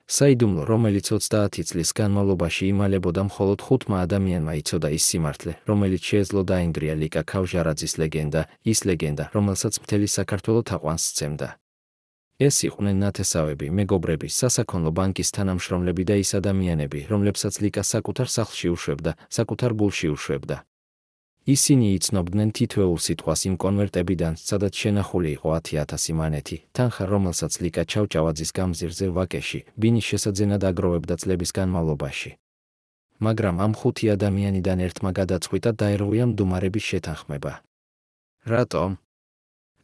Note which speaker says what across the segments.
Speaker 1: საიდუმლო, რომელიც 30 წლის განმავლობაში იმალებოდა, მხოლოდ 5 ადამიანმა იცოდა ის სიმართლე, რომელიც შეეძლო დაინგრია ლიკა ქავჟარაძის ლეგენდა, ის ლეგენდა, რომელსაც მთელი საქართველო თაყვანს სცემდა. ეს იყვნენ ნათესავები, მეგობრები, სასაქონლო ბანკის თანამშრომლები და ის ადამიანები, რომლებსაც ლიკა საკუთარ სახლში უშვებდა, საკუთარ გულში უშვებდა. ისინი იცნობდნენ თითოეულ სიტყვას იმ კონვერტებიდან, სადაც შენახული იყო 10,000 მანეთი, თანხა, რომელსაც ლიკა ჩავჭავაძის გამზირზე ვაკეში, ბინის შესაძენად აგროვებდა წლების განმავლობაში. მაგრამ ამ 5 ადამიანიდან ერთმა გადაწყვიტა დაერღვია მდუმარების შეთანხმება. რატომ?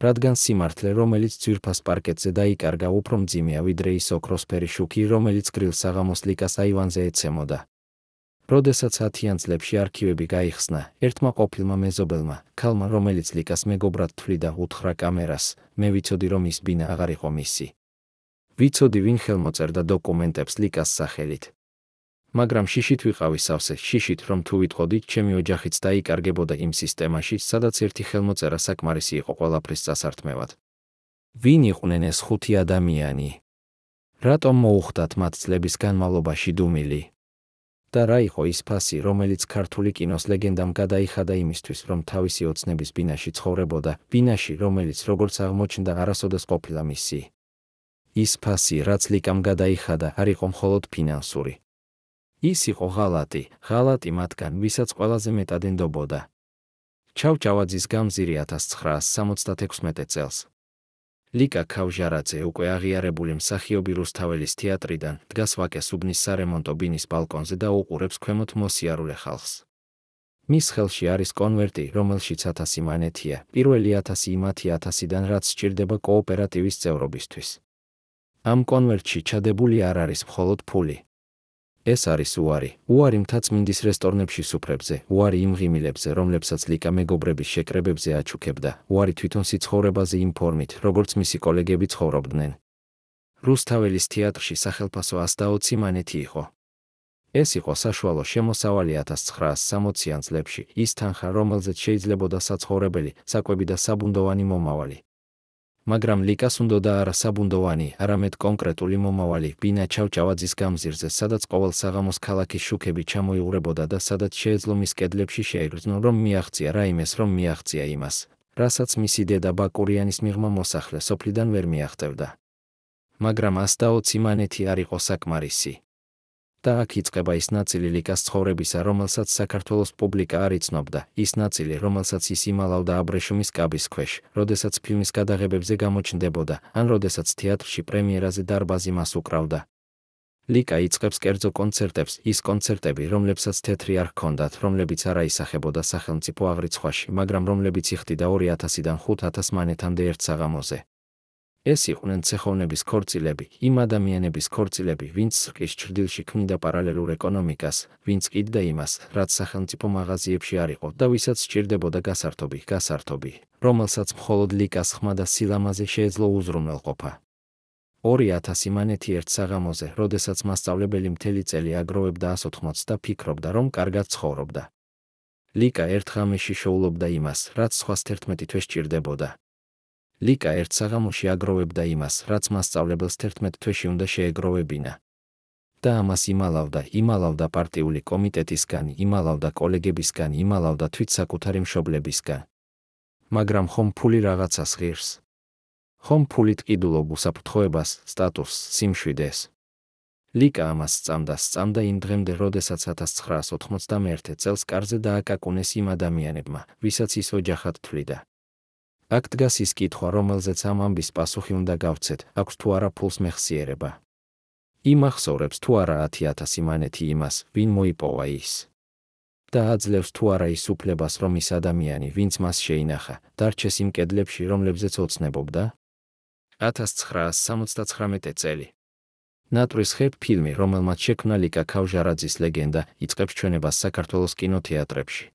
Speaker 1: რადგან სიმართლე, რომელიც ძვირფას პარკეტზე დაიკარგა, უფრო მძიმეა ვიდრე ის ოქროსფერი შუქი, რომელიც გრილ საღამოს ლიკას აივანზე ეცემოდა. როდესაც 10-იან წლებში არქივები გაიხსნა, ერთმა ყოფილმა მეზობელმა, ქალმა, რომელიც ლიკას მეგობრად თვლიდა, უთხრა კამერას, მე ვიცოდი, რომ ის ბინა აღარ იყო მისი. ვიცოდი, ვინ ხელმოწერდა დოკუმენტებს ლიკას სახელით. მაგრამ შიშით ვიყავი სავსე, შიშით, რომ თუ ვიტყოდით, ჩემი ოჯახიც დაიკარგებოდა იმ სისტემაში, სადაც ერთი ხელმოწერა საკმარისი იყო ყველაფრის წასართმევად. ვინ იყვნენ ეს 5 ადამიანი? რატომ მოუხდათ მათ წლების განმავლობაში დუმილი? და რა იყო ის ფასი, რომელიც ქართული კინოს ლეგენდამ გადაიხადა იმისთვის, რომ თავისი ოცნების ბინაში ცხოვრებოდა, ბინაში, რომელიც, როგორც აღმოჩნდა, არასოდეს ყოფილა მისი. ის ფასი, რაც ლიკამ გადაიხადა, არ იყო მხოლოდ ფინანსური. ის იყო ღალატი მათგან, ვისაც ყველაზე მეტად ენდობოდა. ჩავჭავაძის გამზირი 1976 წელს. ლიკა ქავჟარაძე, უკვე აღიარებული მსახიობი რუსთაველის თეატრიდან, დგას ვაკეს უბნის სარემონტო ბინის ბალკონზე და უყურებს ქვემოთ მოსიარულე ხალხს. მის ხელში არის კონვერტი, რომელშიც 1000 მანეთია, პირველი 1000 იმ 10,000-დან, რაც სჭირდება კოოპერატივის წევრობისთვის. ამ კონვერტში ჩადებული არ არის მხოლოდ ფული. ეს არის უარი მთაწმინდის რესტორნებში სუფრებზე, უარი იმ ღიმილებზე, რომლებსაც ლიკა მეგობრების შეკრებებზე აჩუქებდა, უარი თვითონ სიცხოვრებაზე იმ ფორმით, როგორც მისი კოლეგები ცხოვრობდნენ. რუსთაველის თეატრში სახელფასო 120 მანეთი იყო. ეს იყო საშუალო შემოსავალი 1960-იან წლებში, ის თანხა, რომელზეც შეიძლებოდა საცხოვრებელი, საკვები და საბუნდოვანი მომავალი. მაგრამ ლიკას უნდოდა არა საბუნდოვანი, არამედ კონკრეტული მომავალი, ბინა ჩავჭავაძის გამზირზე, სადაც ყოველ საღამოს ქალაქის შუქები ჩამოიღვრებოდა და სადაც შეეძლო მის კედლებში შეეგრძნო, რომ მიაღწია რაიმეს, რომ მიაღწია იმას, რასაც მისი დედა ბაკურიანის მიღმა მოსახლე სოფლიდან ვერ მიაღწევდა. მაგრამ 120 მანეთი არ იყო საკმარისი. და აქ იწყება ის ნაწილი ლიკას ცხოვრებისა, რომელსაც საქართველოს პუბლიკა არ იცნობდა, ის ნაწილი, რომელსაც ის იმალავდა აბრეშუმის კაბის ქვეშ, როდესაც ფილმის გადაღებებზე გამოჩნდებოდა, ან როდესაც თეატრში პრემიერაზე დარბაზი მას უკრავდა. ლიკა იწყებს კერძო კონცერტებს, ის კონცერტები, რომლებსაც თეთრი არ ჰქონდათ, რომლებიც არ აისახებოდა სახელმწიფო აღრიცხვაში, მაგრამ რომლებიც იხდიდა 2000-დან 5,000 მანეთამდე ერთ საღამოზე. ეს იყვნენ ცეხოვნების ქორწილები, იმ ადამიანების ქორწილები, ვინც სრკის ჩრდილში ქმნიდა პარალელურ ეკონომიკას, ვინც კიდდა იმას, რაც სახელმწიფო მაღაზიებში არ იყო და ვისაც სჭირდებოდა გასართობი, რომელსაც მხოლოდ ლიკას ხმა და სილამაზე შეეძლო უზრუნველყოფა. 2,000 მანეთი ერთ საღამოზე, როდესაც მასწავლებელი მთელი წელი აგროვებდა 180 და ფიქრობდა, რომ კარგად ცხოვრობდა. ლიკა ერთ ღამეში შოულობდა იმას, რაც სხვას 11 თვე სჭირდებოდა. ლიკა ერთ საღამოში აგროვებდა იმას, რაც მასწავლებელს 11 თვეში უნდა შეეგროვებინა. და ამას იმალავდა პარტიული კომიტეტისგან, იმალავდა კოლეგებისგან, იმალავდა თვით საკუთარი მშობლებისგან. მაგრამ ხომ ფული რაღაცას ღირს? ხომ ფულით ყიდულობ უსაფრთხოებას, სტატუსს, სიმშვიდეს? ლიკა ამას სწამდა იმ დღემდე, როდესაც 1991 წელს კარზე დააკაკუნეს იმ ადამიანებმა, ვისაც ის ოჯახად თვლიდა. აქ დგას ის კითხვა, რომელზეც ამ ამბის პასუხი უნდა გავცეთ, აქვს თუ არა ფულს მეხსიერება. იმ ახსოვრებს თუ არა 10,000 მანეთი იმას, ვინ მოიპოვა ის. და აძლევს თუ არა ის უფლებას, რომ ის ადამიანი, ვინც მას შეინახა, დარჩეს იმ კედლებში, რომლებზეც ოცნებობდა? 1979 წელი. ნატვრის ხე ფილმი, რომელმაც შექმნა ლიკა ქავჟარაძის ლეგენდა, იწყებს ჩვენებას საქართველოს კინოთეატრებში.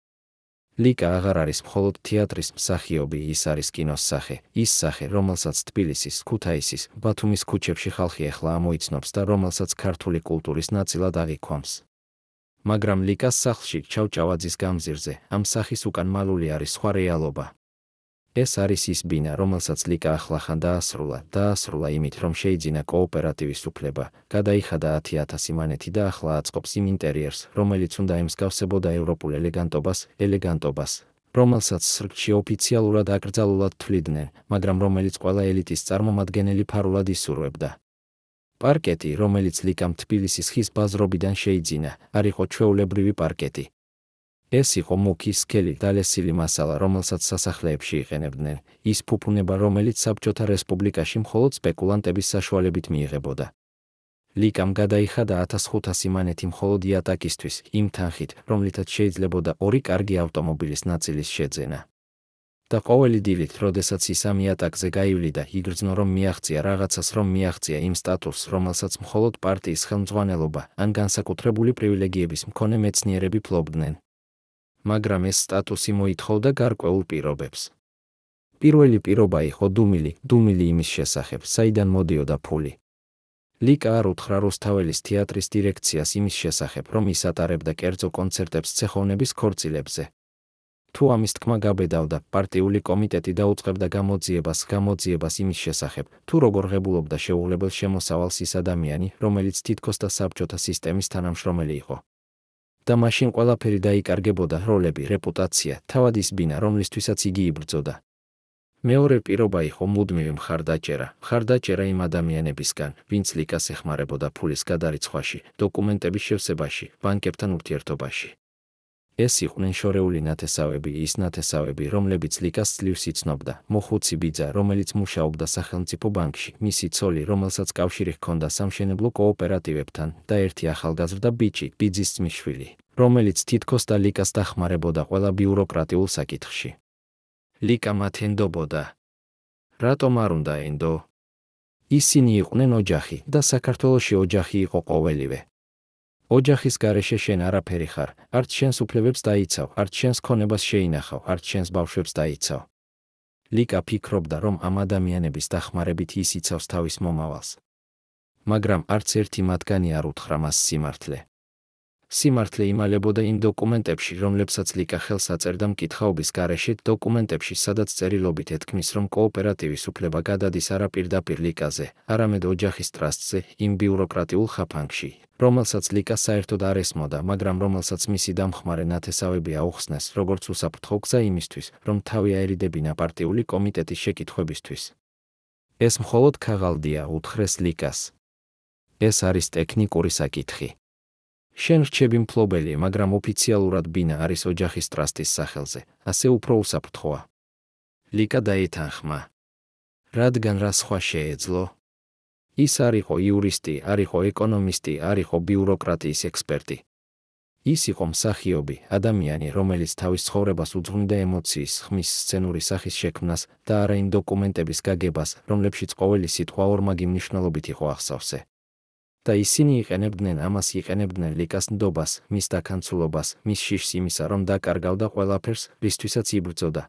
Speaker 1: ლიკა აღარ არის მხოლოდ თეატრის მსახიობი, ის არის კინოს სახე, ის სახე, რომელსაც თბილისის, ქუთაისის, ბათუმის ქუჩებში ხალხი ეხლა ამოიცნობს და რომელსაც ქართული კულტურის ნაწილად აღიქვამს. მაგრამ ლიკას სახლში, ჩავჭავაძის გამზირზე, ამ სახის უკან მალული არის სხვა რეალობა. ეს არის ის ბინა, რომელსაც ლიკა ახლახან დაასრულა იმით, რომ შეიძინა კოოპერატივის უფლება, გადაიხადა 10,000 მანეთი და ახლა აწყობს იმ ინტერიერს, რომელიც უნდა ემსგავსებოდა ევროპულ ელეგანტობას, რომელსაც სრგში ოფიციალურად აკრძალულად თვლიდნენ, მაგრამ რომელიც ყველა ელიტის წარმომადგენელი ფარულად ისურვებდა. პარკეტი, რომელიც ლიკამ თბილისის ხის ბაზრობიდან შეიძინა, არ იყო ჩვეულებრივი პარკეტი. ეს იყო მუქი, სქელი, დალესილი მასალა, რომელსაც სასახლეებში იყენებდნენ, ის ფუფუნება, რომელიც საბჭოთა რესპუბლიკაში მხოლოდ სპეკულანტების საშუალებით მიიღებოდა. ლიკამ გადაიხადა 1500 მანეთი მხოლოდ იატაკისთვის, იმ თანხით, რომლითაც შეიძლებოდა 2 კარგი ავტომობილის ნაწილის შეძენა. და ყოველი დილით, როდესაც ის ამ იატაკზე გაივლიდა, იგრძნო, რომ მიაღწია რაღაცას, რომ მიაღწია იმ სტატუსს, რომელსაც მხოლოდ პარტიის ხელმძღვანელობა ან განსაკუთრებული პრივილეგიების მქონე მეცნიერები ფლობდნენ. მაგრამ ეს სტატუსი მოითხოვდა გარკვეულ პირობებს. პირველი პირობა იყო დუმილი იმის შესახებ, საიდან მოდიოდა ფული. ლიკა არ უთხრა რუსთაველის თეატრის დირექციას იმის შესახებ, რომ ის ატარებდა კერძო კონცერტებს ცეხოვნების ქორწილებზე. თუ ამის თქმა გაბედავდა, პარტიული კომიტეტი დაუწყებდა გამოძიებას იმის შესახებ, თუ როგორ ღებულობდა შეუღლებელ შემოსავალს ის ადამიანი, რომელიც თითქოს და საბჭოთა სისტემის თანამშრომელი იყო. და მაშინ ყველაფერი დაიკარგებოდა, როლები, რეპუტაცია, თავად ის ბინა, რომლისთვისაც იგი იბრძოდა. მეორე პირობა იყო მუდმივი მხარდაჭერა იმ ადამიანებისგან, ვინც ლიკას ეხმარებოდა ფულის გადარიცხვაში, დოკუმენტების შევსებაში, ბანკებთან ურთიერთობაში. ეს იყვნენ შორეული ნათესავები, ის ნათესავები, რომლებიც ლიკას ძლივს იცნობდა, მოხუცი ბიძა, რომელიც მუშაობდა სახელმწიფო ბანკში, მისი ცოლი, რომელსაც კავშირი ჰქონდა სამშენებლო კოოპერატივებთან, და ერთი ახალგაზრდა ბიძის ძმისშვილი, რომელიც თითქოს და ლიკას დახმარებოდა ყველა ბიუროკრატიულ საკითხში. ლიკა მათ ენდობოდა. რატომ არ უნდა ენდო? ისინი იყვნენ ოჯახი და საქართველოში ოჯახი იყო ყოველივე. ოჯახის გარეშე შენ არაფერი ხარ, არც შენს უფლებებს დაიცავ, არც შენს ქონებას შეინახავ, არც შენს ბავშვებს დაიცავ. ლიკა ფიქრობდა, რომ ამ ადამიანების დახმარებით ის იცავს თავის მომავალს. მაგრამ არც ერთი მათგანი არ უთხრა მას სიმართლე. სიმართლე იმალებოდა იმ დოკუმენტებში, რომლებსაც ლიკა ხელს აწერდა მკითხაობის გარეშე, დოკუმენტებში, სადაც წერილობით ეთქმის, რომ კოოპერატივის უფლება გადადის არა პირდაპირ ლიკაზე, არამედ ოჯახის ტრასტზე, იმ ბიუროკრატიულ ხაფანგში, რომელსაც ლიკა საერთოდ არ ესმოდა, მაგრამ რომელსაც მისი დამხმარე ნათესავები აუხსნეს, როგორც უსაფრთხო გზა იმისთვის, რომ თავი აერიდებინა პარტიული კომიტეტის შეკითხვებისთვის. ეს მხოლოდ ქაღალდია, უთხრეს ლიკას. ეს არის ტექნიკური საკითხი. შენ რჩები მფლობელი, მაგრამ ოფიციალურად ბინა არის ოჯახის ტრასტის სახელზე, ასე უფრო უსაფრთხოა. ლიკა დაეთანხმა. რადგან რა სხვა შეეძლო? ის არ იყო იურისტი, არ იყო ეკონომისტი, არ იყო ბიუროკრატიის ექსპერტი. ის იყო მსახიობი, ადამიანი, რომელიც თავის ცხოვრებას უძღვნიდა ემოციის, ხმის, სცენური სახის შექმნას და არა იმ დოკუმენტების გაგებას, რომლებშიც ყოველი სიტყვა ორმაგი მნიშვნელობით იყო აღსავსე. და ისინი იყენებდნენ ლიკას ნდობას, მის დაქანცულობას, მის შიშს იმისა, რომ დაკარგავდა ყველაფერს, რისთვისაც იბრძოდა.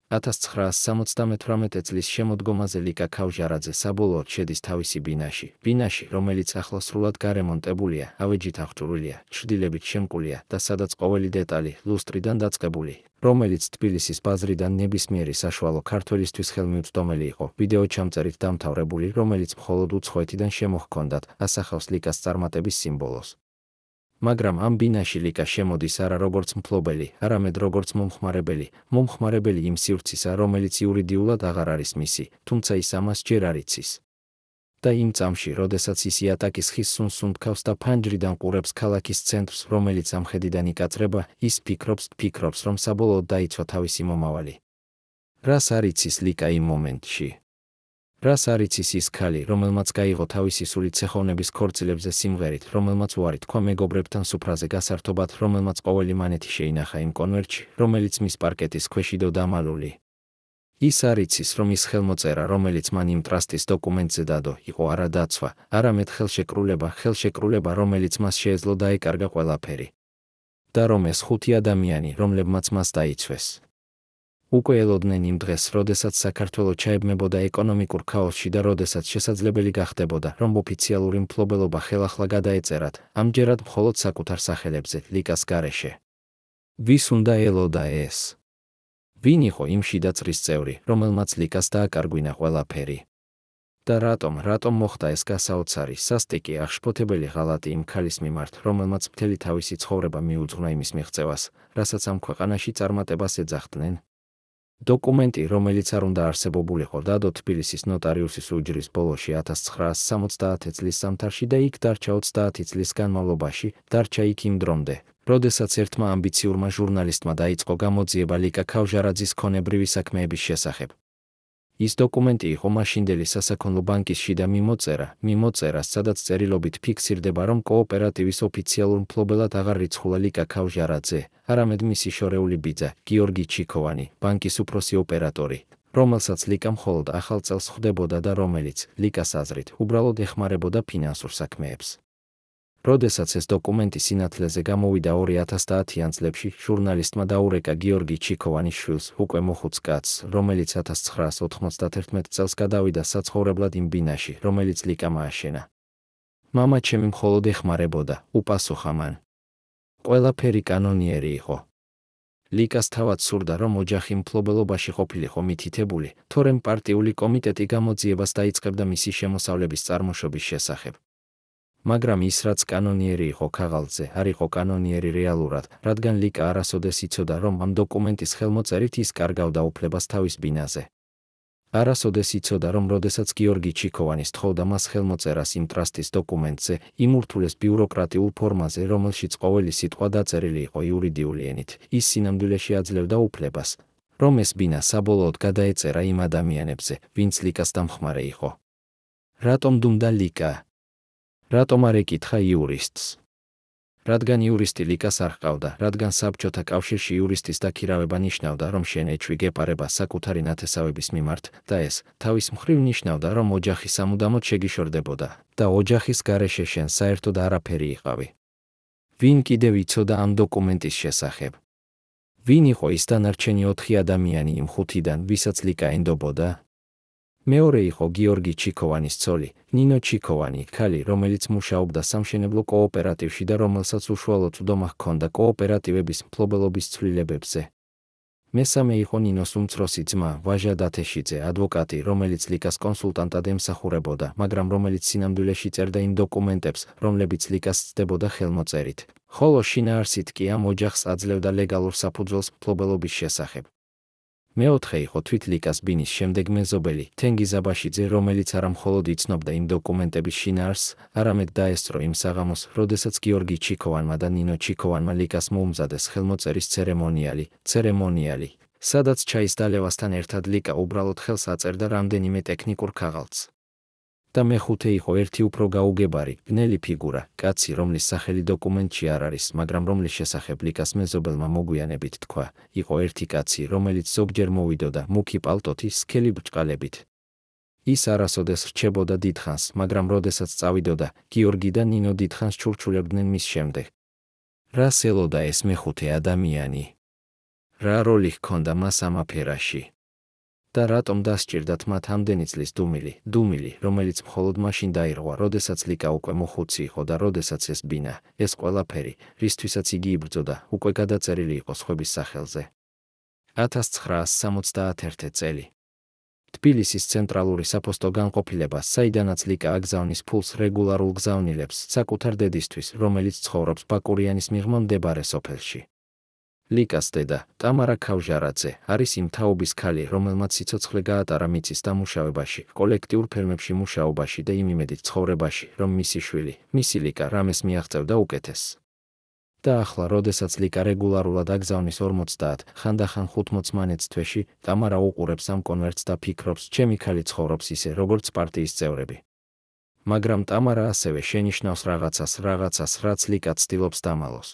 Speaker 1: 1978 წლის შემოდგომაზე ლიკა ქავჟარაძე საბოლოოდ შედის თავისი ბინაში, რომელიც ახლა სრულად გარემონტებულია, ავეჯით აღჭურვილია, ჩრდილებით შემკულია და სადაც ყოველი დეტალი ლუსტრიდან დაწყებული, რომელიც თბილისის ბაზრიდან ნებისმიერი საშუალო ქართველისთვის ხელმიუწვდომელი იყო, ვიდეო ჩამწერით დამთავრებული, რომელიც მხოლოდ უცხოეთიდან შემოჰქონდათ, ასახავს ლიკას წარმატების სიმბოლოს. მაგრამ ამ ბინაში ლიკა შემოდის არა როგორც მფლობელი, არამედ როგორც მომხმარებელი იმ სივრცისა, რომელიც იურიდიულად აღარ არის მისი, თუმცა ის ამას ჯერ არ იცის. და იმ წამში, როდესაც ის იატაკის ხის სუნთქავს და ფანჯრიდან ყურებს ქალაქის ცენტრს, რომელიც ამ ხედიდან იკაწრება, ის ფიქრობს, რომ საბოლოოდ დაიცვა თავისი მომავალი. რას არ იცის ლიკა იმ მომენტში? რას არ იცის ის ქალი, რომელმაც გაიღო თავისი სული ცეხოვნების ქორწილებზე სიმღერით, რომელმაც უარი თქვა მეგობრებთან სუფრაზე გასართობად, რომელმაც ყოველი მანეთი შეინახა იმ კონვერტში, რომელიც მის პარკეტის ქვეშ იდო დამალული. ის არ იცის, რომ ის ხელმოწერა, რომელიც მან იმ ტრასტის დოკუმენტზე დადო, იყო არა დაცვა, არამედ ხელშეკრულება, რომელიც მას შეეძლო დაეკარგა ყველაფერი. და რომ ეს 5 ადამიანი, რომლებმაც მას დაიცვეს, უკვე ელოდნენ იმ დღეს, როდესაც საქართველო ჩაებმებოდა ეკონომიკურ ქაოსში და როდესაც შესაძლებელი გახდებოდა, რომ ოფიციალური მფლობელობა ხელახლა გადაეწერათ, ამჯერად მხოლოდ საკუთარ სახელებზე, ლიკას გარეშე. ვის უნდა ელოდა ეს? ვინ იყო იმ შიდა წრის წევრი, რომელმაც ლიკას დააკარგვინა ყველაფერი? და რატომ მოხდა ეს გასაოცარი, სასტიკი, აღშფოთებელი ღალატი იმ ქალის მიმართ, რომელმაც მთელი თავისი ცხოვრება მიუძღვნა იმის მიღწევას, რასაც ამ ქვეყანაში წარმატებას ეძახდნენ? დოკუმენტი, რომელიც არ უნდა არსებობულიყო, დადო თბილისის ნოტარიუსის უჯრის ბოლოში 1970 წლის ზამთარში და იქ დარჩა 30 წლის განმავლობაში, დარჩა იქ იმ დრომდე, როდესაც ერთმა ამბიციურმა ჟურნალისტმა დაიწყო გამოძიება ლიკა ქავჟარაძის ქონებრივი საქმეების შესახებ. ის დოკუმენტი იყო მაშინდელი სასაქონლო ბანკის შიდა მიმოწერა, სადაც წერილობით ფიქსირდება, რომ კოოპერატივის ოფიციალურ მფლობელად აღარ რიცხულა ლიკა ქავჟარაძე, არამედ მისი შორეული ბიძა, გიორგი ჩიქოვანი, ბანკის უფროსი ოპერატორი, რომელსაც ლიკა მხოლოდ ახალ წელს ხვდებოდა და რომელიც, ლიკას აზრით, უბრალოდ ეხმარებოდა ფინანსურ საქმეებს. როდესაც ეს დოკუმენტი სინათლეზე გამოვიდა 2010-იან წლებში, ჟურნალისტმა დაურეკა გიორგი ჩიქოვანის შვილს, უკვე მოხუც კაცს, რომელიც 1991 წელს გადავიდა საცხოვრებლად იმ ბინაში, რომელიც ლიკამ ააშენა. მამა ჩემი მხოლოდ ეხმარებოდა, უპასუხა მან. ყველაფერი კანონიერი იყო. ლიკას თავად სურდა, რომ ოჯახი მფლობელობაში ყოფილიყო მითითებული, თორემ პარტიული კომიტეტი გამოძიებას დაიწყებდა მისი შემოსავლების წარმოშობის შესახებ. მაგრამ ის, რაც კანონიერი იყო ქაღალდზე, არ იყო კანონიერი რეალურად, რადგან ლიკა არასოდეს იცოდა, რომ ამ დოკუმენტის ხელმოწერით ის კარგავდა უფლებას თავის ბინაზე. არასოდეს იცოდა, რომ როდესაც გიორგი ჩიქოვანის თხოვდა მას ხელმოწერას იმ ტრასტის დოკუმენტზე, იმ ურთულეს ბიუროკრატიულ ფორმაზე, რომელშიც ყოველი სიტყვა დაწერილი იყო იურიდიული ენით, ის სინამდვილეში აძლევდა უფლებას, რომ ეს ბინა საბოლოოდ გადაეწერა იმ ადამიანებზე, ვინც ლიკას დამხმარე იყო. რატომ დუმდა ლიკა? რატომ არ ეკითხა იურისტს? რადგან იურისტი ლიკას არ ჰყავდა, რადგან საბჭოთა კავშირში იურისტის დაქირავება ნიშნავდა, რომ შენ ეჭვი გეპარება საკუთარი ნათესავების მიმართ და ეს, თავის მხრივ ნიშნავდა, რომ ოჯახი სამუდამოდ შეგიშორდებოდა და ოჯახის გარეშე შენ საერთოდ არაფერი იყავი. ვინ კიდევ იცოდა ამ დოკუმენტის შესახებ? ვინ იყო ის დანარჩენი 4 ადამიანი იმ 5-დან, ვისაც ლიკა ენდობოდა? მეორე იყო გიორგი ჩიქოვანის ცოლი, ნინო ჩიქოვანი, ქალი, რომელიც მუშაობდა სამშენებლო კოოპერატივში და რომელსაც უშუალოდ უდომა ჰქონდა კოოპერატივების მფლობელობის ცვლილებებზე. მესამე იყო ნინოს უმცროსი ძმა, ვაჟა დათეშიძე, ადვოკატი, რომელიც ლიკას კონსულტანტად ემსახურებოდა, მაგრამ რომელიც სინამდვილეში წერდა იმ დოკუმენტებს, რომლებიც ლიკას სცდებოდა ხელმოწერით, ხოლო შინაარსით კი ამ ოჯახს აძლევდა ლეგალურ საფუძველს მფლობელობის შესახებ. მეოთხე იყო თვით ლიკას ბინის შემდეგ მეზობელი, თენგიზ აბაშიძე, რომელიც არა მხოლოდ იცნობდა იმ დოკუმენტების შინაარსს, არამედ დაესწრო იმ საღამოს, როდესაც გიორგი ჩიქოვანმა და ნინო ჩიქოვანმა ლიკას მოუმზადეს ხელმოწერის ცერემონიალი, სადაც ჩაის დალევასთან ერთად ლიკა უბრალოდ ხელს აწერდა რამდენიმე ტექნიკურ ქაღალდს. და მეხუთე იყო ერთი უფრო გაუგებარი, ბნელი ფიგურა, კაცი, რომლის სახელი დოკუმენტში არ არის, მაგრამ რომლის შესახებ ლიკას მეზობელმა მოგვიანებით თქვა, იყო ერთი კაცი, რომელიც ზოგჯერ მოვიდოდა მუქი პალტოთი, სქელი ბრჭყალებით. ის არასოდეს რჩებოდა დიდხანს, მაგრამ როდესაც წავიდოდა, გიორგი და ნინო დიდხანს ჩურჩულებდნენ მის შემდეგ. რას ელოდა ეს მეხუთე ადამიანი? რა როლი ჰქონდა მას ამ აფერაში? და რატომ დასჭირდათ მათ ამდენი წლის დუმილი, რომელიც მხოლოდ მაშინ დაირღვა, როდესაც ლიკა უკვე მოხუცი იყო და როდესაც ეს ბინა, ეს ყველაფერი, რისთვისაც იგი იბრძოდა, უკვე გადაწერილი იყო სხვების სახელზე. 1971 წელი. თბილისის ცენტრალური საფოსტო განყოფილება, საიდანაც ლიკა აგზავნის ფულს რეგულარულ გზავნილებს საკუთარ დედისთვის, რომელიც ცხოვრობს ბაკურიანის მიღმა მდებარე სოფელში. ლიკას დედა, ტამარა ქავჟარაძე, არის იმ თაობის ქალი, რომელმაც სიცოცხლე გაატარა მიწის დამუშავებაში, კოლექტიურ ფერმებში მუშაობაში და იმ იმედით ცხოვრებაში, რომ მისი შვილი, მისი ლიკა რამეს მიაღწევდა უკეთესს. და ახლა, როდესაც ლიკა რეგულარულად აგზავნის 50, ხანდახან 50 თვეში, ტამარა უყურებს ამ კონვერტს და ფიქრობს, ჩემი ქალი ცხოვრობს ისე, როგორც პარტიის წევრები. მაგრამ ტამარა ასევე შენიშნავს რაღაცას, რაც ლიკა ცდილობს დამალოს.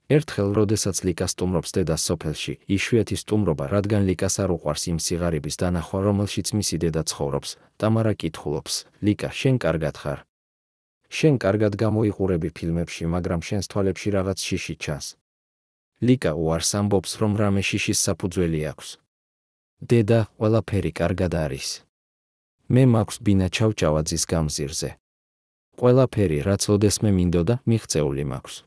Speaker 1: ერთხელ, როდესაც ლიკა სტუმრობს დედას სოფელში, იშვიათი სტუმრობა, რადგან ლიკას არ უყვარს იმ სიღარიბის დანახვა, რომელშიც მისი დედა ცხოვრობს, ტამარა კითხულობს, ლიკა, შენ კარგად ხარ? შენ კარგად გამოიყურები ფილმებში, მაგრამ შენს თვალებში რაღაც შიში ჩანს. ლიკა უარს ამბობს, რომ რამე შიშის საფუძველი აქვს. დედა, ყველაფერი კარგად არის. მე მაქვს ბინა ჩავჭავაძის გამზირზე. ყველაფერი, რაც ოდესმე მინდოდა, მიღწეული მაქვს.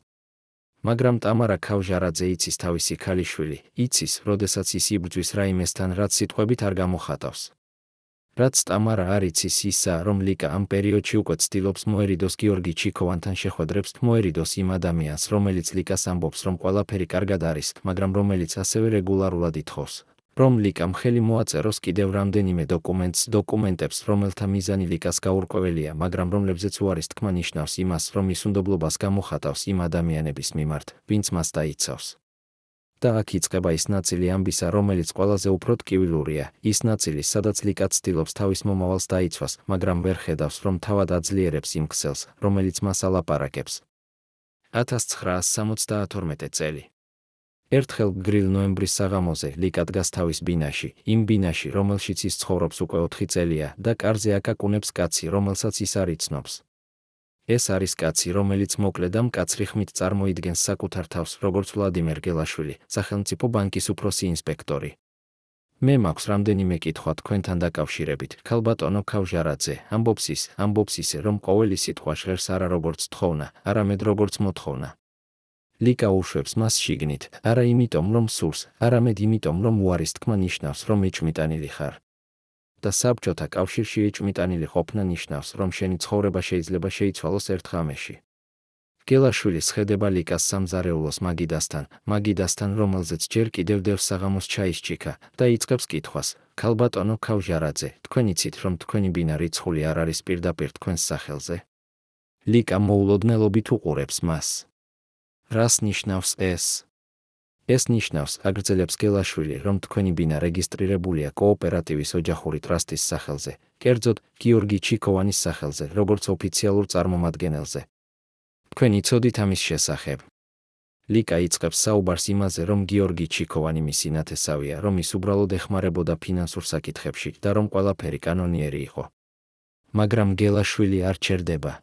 Speaker 1: მაგრამ ტამარა ქავჟარაძე იცის თავისი ქალიშვილი, იცის, როდესაც ის იბრძვის რაიმესთან, რაც სიტყვებით არ გამოხატავს. რაც ტამარა არ იცის ისაა, რომ ლიკა ამ პერიოდში უკვე ცდილობს მოერიდოს გიორგი ჩიქოვანთან შეხვედრებს, მოერიდოს იმ ადამიანს, რომელიც ლიკას ამბობს, რომ ყველაფერი კარგად არის, მაგრამ რომელიც ასევე რეგულარულად ითხოვს, რომ ლიკამ ხელი მოაწეროს კიდევ რამდენიმე დოკუმენტებს, რომელთა მიზანი ლიკას გაურკვეველია, მაგრამ რომლებზეც უარის თქმა ნიშნავს იმას, რომ ის უნდობლობას გამოხატავს იმ ადამიანების მიმართ, ვინც მას დაიცავს. და აქ იწყება ის ნაწილი ამბისა, რომელიც ყველაზე უფრო ტკივილურია, ის ნაწილი, სადაც ლიკა ცდილობს თავის მომავალს დაიცვას, მაგრამ ვერ ხედავს, რომ თავად აძლიერებს იმ ქსელს, რომელიც მას ალაპარაკებს. 1972 წელი. ერთხელ გრილ ნოემბრის საღამოზე ლიკა დგას თავის ბინაში, იმ ბინაში, რომელშიც ის ცხოვრობს უკვე 4 წელია და კარზე აკაკუნებს კაცი, რომელსაც ის არ იცნობს. ეს არის კაცი, რომელიც მოკლე და მკაცრი ხმით წარმოიდგენს საკუთარ თავს, როგორც ვლადიმერ გელაშვილი, სახელმწიფო ბანკის უფროსი ინსპექტორი. მე მაქვს რამდენიმე კითხვა თქვენთან დაკავშირებით, ქალბატონო ქავჟარაძე, ამბობს ისე, რომ ყოველი სიტყვა ჟღერს არა როგორც თხოვნა, არამედ როგორც მოთხოვნა. ლიკა უშვებს მას შიგნით, არა იმიტომ, რომ სურს, არამედ იმიტომ, რომ უარის თქმა ნიშნავს, რომ ეჭვმიტანილი ხარ. და საბჭოთა კავშირში ეჭვმიტანილი ყოფნა ნიშნავს, რომ შენი ცხოვრება შეიძლება შეიცვალოს ერთ ღამეში. გელაშვილი სხედება ლიკას სამზარეულოს მაგიდასთან, რომელზეც ჯერ კიდევ დევს საღამოს ჩაის ჭიქა და იწყებს კითხვას: ქალბატონო ქავჟარაძე, თქვენ იცით, რომ თქვენი ბინა რიცხული არ არის პირდაპირ თქვენს სახელზე? ლიკა მოულოდნელობით უყურებს მას. რას ნიშნავს ეს? ეს ნიშნავს, აგრძელებს გელაშვილი, რომ თქვენი ბინა რეგისტრირებულია კოოპერატივის ოჯახური ტრასტის სახელზე, კერძოდ გიორგი ჩიქოვანის სახელზე, როგორც ოფიციალურ წარმომადგენელზე. თქვენ იცოდით ამის შესახებ? ლიკა იწყებს საუბარს იმაზე, რომ გიორგი ჩიქოვანი მისი ნათესავია, რომ ის უბრალოდ ეხმარებოდა ფინანსურ საკითხებში და რომ ყველაფერი კანონიერი იყო. მაგრამ გელაშვილი არ ჩერდება.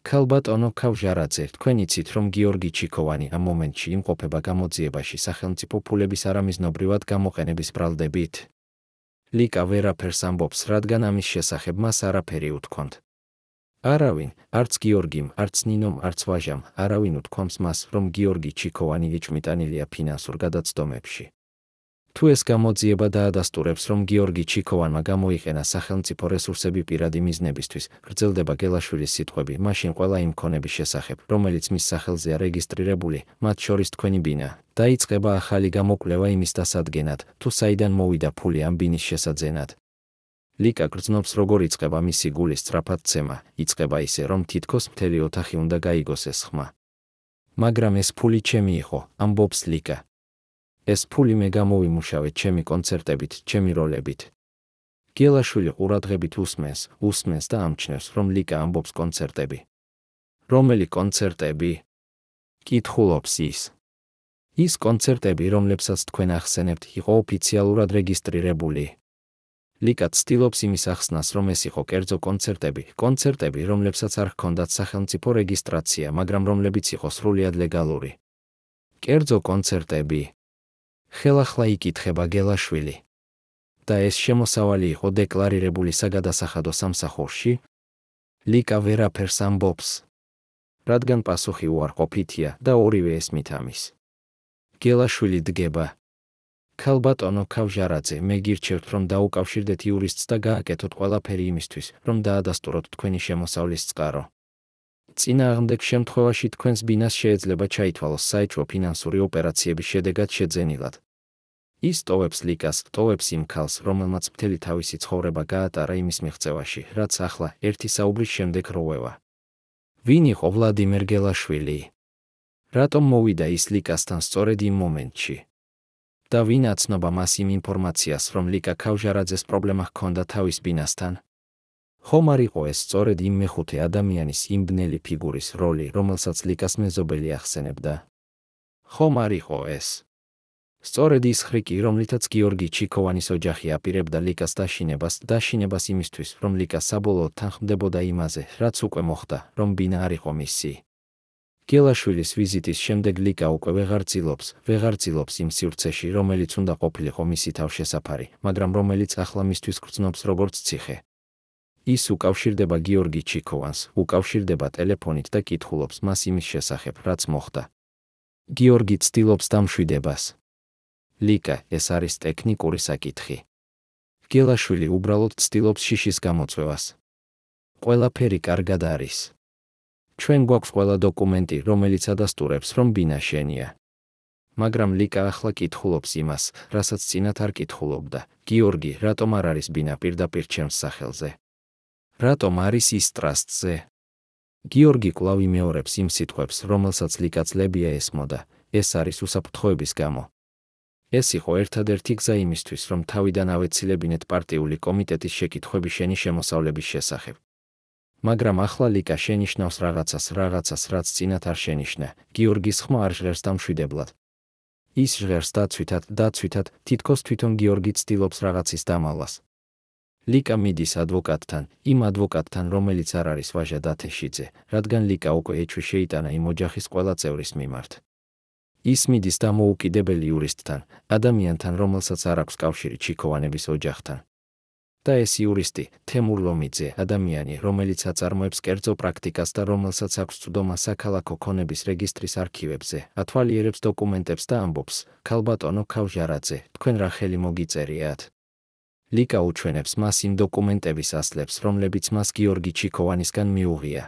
Speaker 1: ქალბატონო ქავჟარაძე, თქვენ იცით, რომ გიორგი ჩიქოვანი ამ მომენტში იმყოფება გამოძიებაში სახელმწიფო ფულების არამიზნობრივად გამოყენების ბრალდებით? ლიკა ვერაფერს ამბობს, რადგან ამის შესახებ მას არაფერი უთქვამთ. არავინ, არც გიორგიმ, არც ნინომ, არც ვაჟამ, არავინ უთქვამს მას, რომ გიორგი ჩიქოვანი ეჭვმიტანილია ფინანსურ გადაცდომებში. თუ ეს გამოძიება დაადასტურებს, რომ გიორგი ჩიქოვანმა გამოიყენა სახელმწიფო რესურსები პირადი მიზნებისთვის, გრძელდება გელაშვილის სიტყვები, მაშინ ყველა იმ ქონების შესახებ, რომელიც მის სახელზეა რეგისტრირებული, მათ შორის თქვენი ბინა, დაიწყება ახალი გამოკვლევა იმის დასადგენად, თუ საიდან მოვიდა ფული ამ ბინის შესაძენად. ლიკა გრძნობს, როგორ იწყება მისი გულის სწრაფად ცემა, იწყება ისე, რომ თითქოს მთელი ოთახი უნდა გაიგოს ეს ხმა. მაგრამ ეს ფული ჩემი იყო, ამბობს ლიკა. ეს ფული მე გამოვიმუშავე ჩემი კონცერტებით, ჩემი როლებით. გელაშვილი ყურადღებით უსმენს და ამჩნევს, რომ ლიკა ამბობს კონცერტები. რომელი კონცერტები? კითხულობს ის. ის კონცერტები, რომლებსაც თქვენ ახსენებთ, იყო ოფიციალურად რეგისტრირებული. ლიკა ცდილობს იმის ახსნას, რომ ეს იყო კერძო კონცერტები, რომლებსაც არ ჰქონდათ სახელმწიფო რეგისტრაცია, მაგრამ რომლებიც იყო სრულიად ლეგალური. კერძო კონცერტები. ხელახლა იკითხება გელაშვილი. და ეს შემოსავალი იყო დეკლარირებული საგადასახადო სამსახურში? ლიკა ვერაფერს ამბობს. რადგან პასუხი უარყოფითია და ორივე ესმით ამის. გელაშვილი დგება. ქალბატონო ქავჟარაძე, მე გირჩევთ, რომ დაუკავშირდეთ იურისტს და გააკეთოთ ყველაფერი იმისთვის, რომ დაადასტუროთ თქვენი შემოსავლის წყარო. წინააღმდეგ შემთხვევაში თქვენს ბინას შეიძლება ჩაითვალოს საეჭვო ფინანსური ოპერაციების შედეგად შეძენილად. ის ტოვებს ლიკას, ტოვებს იმ ქალს, რომელმაც მთელი თავისი ცხოვრება გაატარა იმის მიღწევაში, რაც ახლა ერთი საუბრის შემდეგ როვევა. ვინ იყო ვლადიმერ გელაშვილი? რატომ მოვიდა ის ლიკასთან სწორედ იმ მომენტში? და ვინ აცნობა მას იმ ინფორმაციას, რომ ლიკა ქავჟარაძეს პრობლემა ჰქონდა თავის ბინასთან? ხომ არ იყო ეს სწორედ იმ მეხუთე ადამიანის იმ ბნელი ფიგურის როლი, რომელსაც ლიკას მეზობელი ახსენებდა? ხომ არ იყო ეს? სწორედ ის ხრიკი, რომლითაც გიორგი ჩიქოვანის ოჯახი აპირებდა ლიკას დაშინებას იმისთვის, რომ ლიკა საბოლოოდ თანხმდებოდა იმაზე, რაც უკვე მოხდა, რომ ბინა არ იყო მისი. გელაშვილის ვიზიტის შემდეგ ლიკა უკვე ვეღარ ცდილობს იმ სივრცეში, რომელიც უნდა ყოფილიყო მისი თავშესაფარი, მაგრამ რომელიც ახლა მისთვის გრძნობს როგორც ციხე. ის უკავშირდება გიორგი ჩიქოვანს, უკავშირდება ტელეფონით და კითხულობს მას იმის შესახებ, რაც მოხდა. გიორგი ცდილობს დამშვიდებას. ლიკა, ეს არის ტექნიკური საკითხი. გელაშვილი უბრალოდ ცდილობს შიშის გამოწვევას. ყველაფერი კარგად არის. ჩვენ გვაქვს ყველა დოკუმენტი, რომელიც ადასტურებს, რომ ბინა შენია. მაგრამ ლიკა ახლა კითხულობს იმას, რასაც წინათ არ კითხულობდა. გიორგი, რატომ არ არის ბინა პირდაპირ ჩემს სახელზე? რატომ არის ის ტრასტზე? გიორგი კვლავ იმეორებს იმ სიტყვებს, რომელსაც ლიკა წლებია ესმოდა. ეს არის უსაფრთხოების გამო. ეს იყო ერთადერთი გზა იმისთვის, რომ თავიდან ავეცილებინეთ პარტიული კომიტეტის შეკითხვები შენი შემოსავლების შესახებ. მაგრამ ახლა ლიკა შენიშნავს რაღაცას, რაც წინათ არ შენიშნა. გიორგის ხმა არ ჟღერს დამშვიდებლად. ის ჟღერს დაცვითად, თითქოს თვითონ გიორგი ცდილობს რაღაცის დამალვას. ლიკა მიდის ადვოკატთან, იმ ადვოკატთან, რომელიც არ არის ვაჟა დათეშიძე, რადგან ლიკა უკვე ეჭვი შეიტანა იმ ოჯახის ყველა წევრის მიმართ. ის მიდის დამოუკიდებელი იურისტთან, ადამიანთან, რომელსაც არ აქვს კავშირი ჩიქოვანების ოჯახთან. და ეს იურისტი, თემურ ლომიძე, ადამიანი, რომელიც აწარმოებს კერძო პრაქტიკას და რომელსაც აქვს წვდომა საქალაქო ქონების რეგისტრის არქივებზე, ათვალიერებს დოკუმენტებს და ამბობს: ქალბატონო ქავჟარაძე, თქვენ რა ხელი მოგიწერიათ? ლიკა უჩვენებს მას იმ დოკუმენტების ასლებს, რომლებიც მას გიორგი ჩიქოვანისგან მიუღია.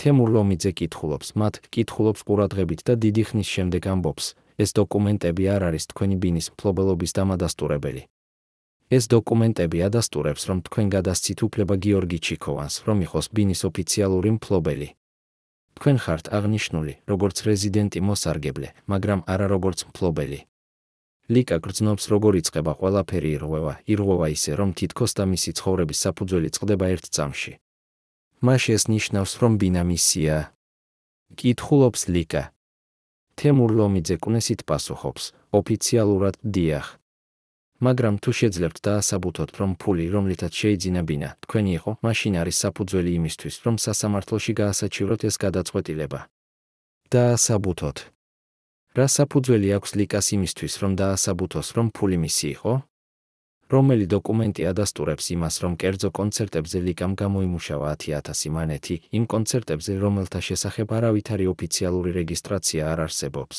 Speaker 1: თემურ ლომიძე კითხულობს ყურადღებით და დიდი ხნის შემდეგ ამბობს: ეს დოკუმენტები არ არის თქვენი ბინის მფლობელობის დამადასტურებელი. ეს დოკუმენტები ადასტურებს, რომ თქვენ გადასცით უფლება გიორგი ჩიქოვანს, რომ იყოს ბინის ოფიციალური მფლობელი. თქვენ ხართ აღნიშნული, როგორც რეზიდენტი მოსარგებლე, მაგრამ არა როგორც მფლობელი. ლიკა გრძნობს, როგორ იწყება ყველაფერი ირღვევა ისე, რომ თითქოს და მისი ცხოვრების საფუძველი წყდება ერთ წამში. მას ეს ნიშნავს, რომ ბინა მისია? კითხულობს ლიკა. თემურ ლომიძე კვნესით პასუხობს: ოფიციალურად დიახ. მაგრამ თუ შეძლებთ დაასაბუთოთ, რომ ფული, რომლითაც შეიძინა ბინა, თქვენი იყო, მაშინ არის საფუძველი იმისთვის, რომ სასამართლოში გაასაჩივროთ ეს გადაწყვეტილება. დაასაბუთოთ. რა საფუძველი აქვს ლიკას იმისთვის, რომ დაასაბუთოს, რომ ფული მისი იყო? რომელი დოკუმენტი ადასტურებს იმას, რომ კერძო კონცერტებზე ლიკამ გამოიმუშავა 10,000 მანეთი, იმ კონცერტებზე, რომელთა შესახებ არავითარი ოფიციალური რეგისტრაცია არ არსებობს?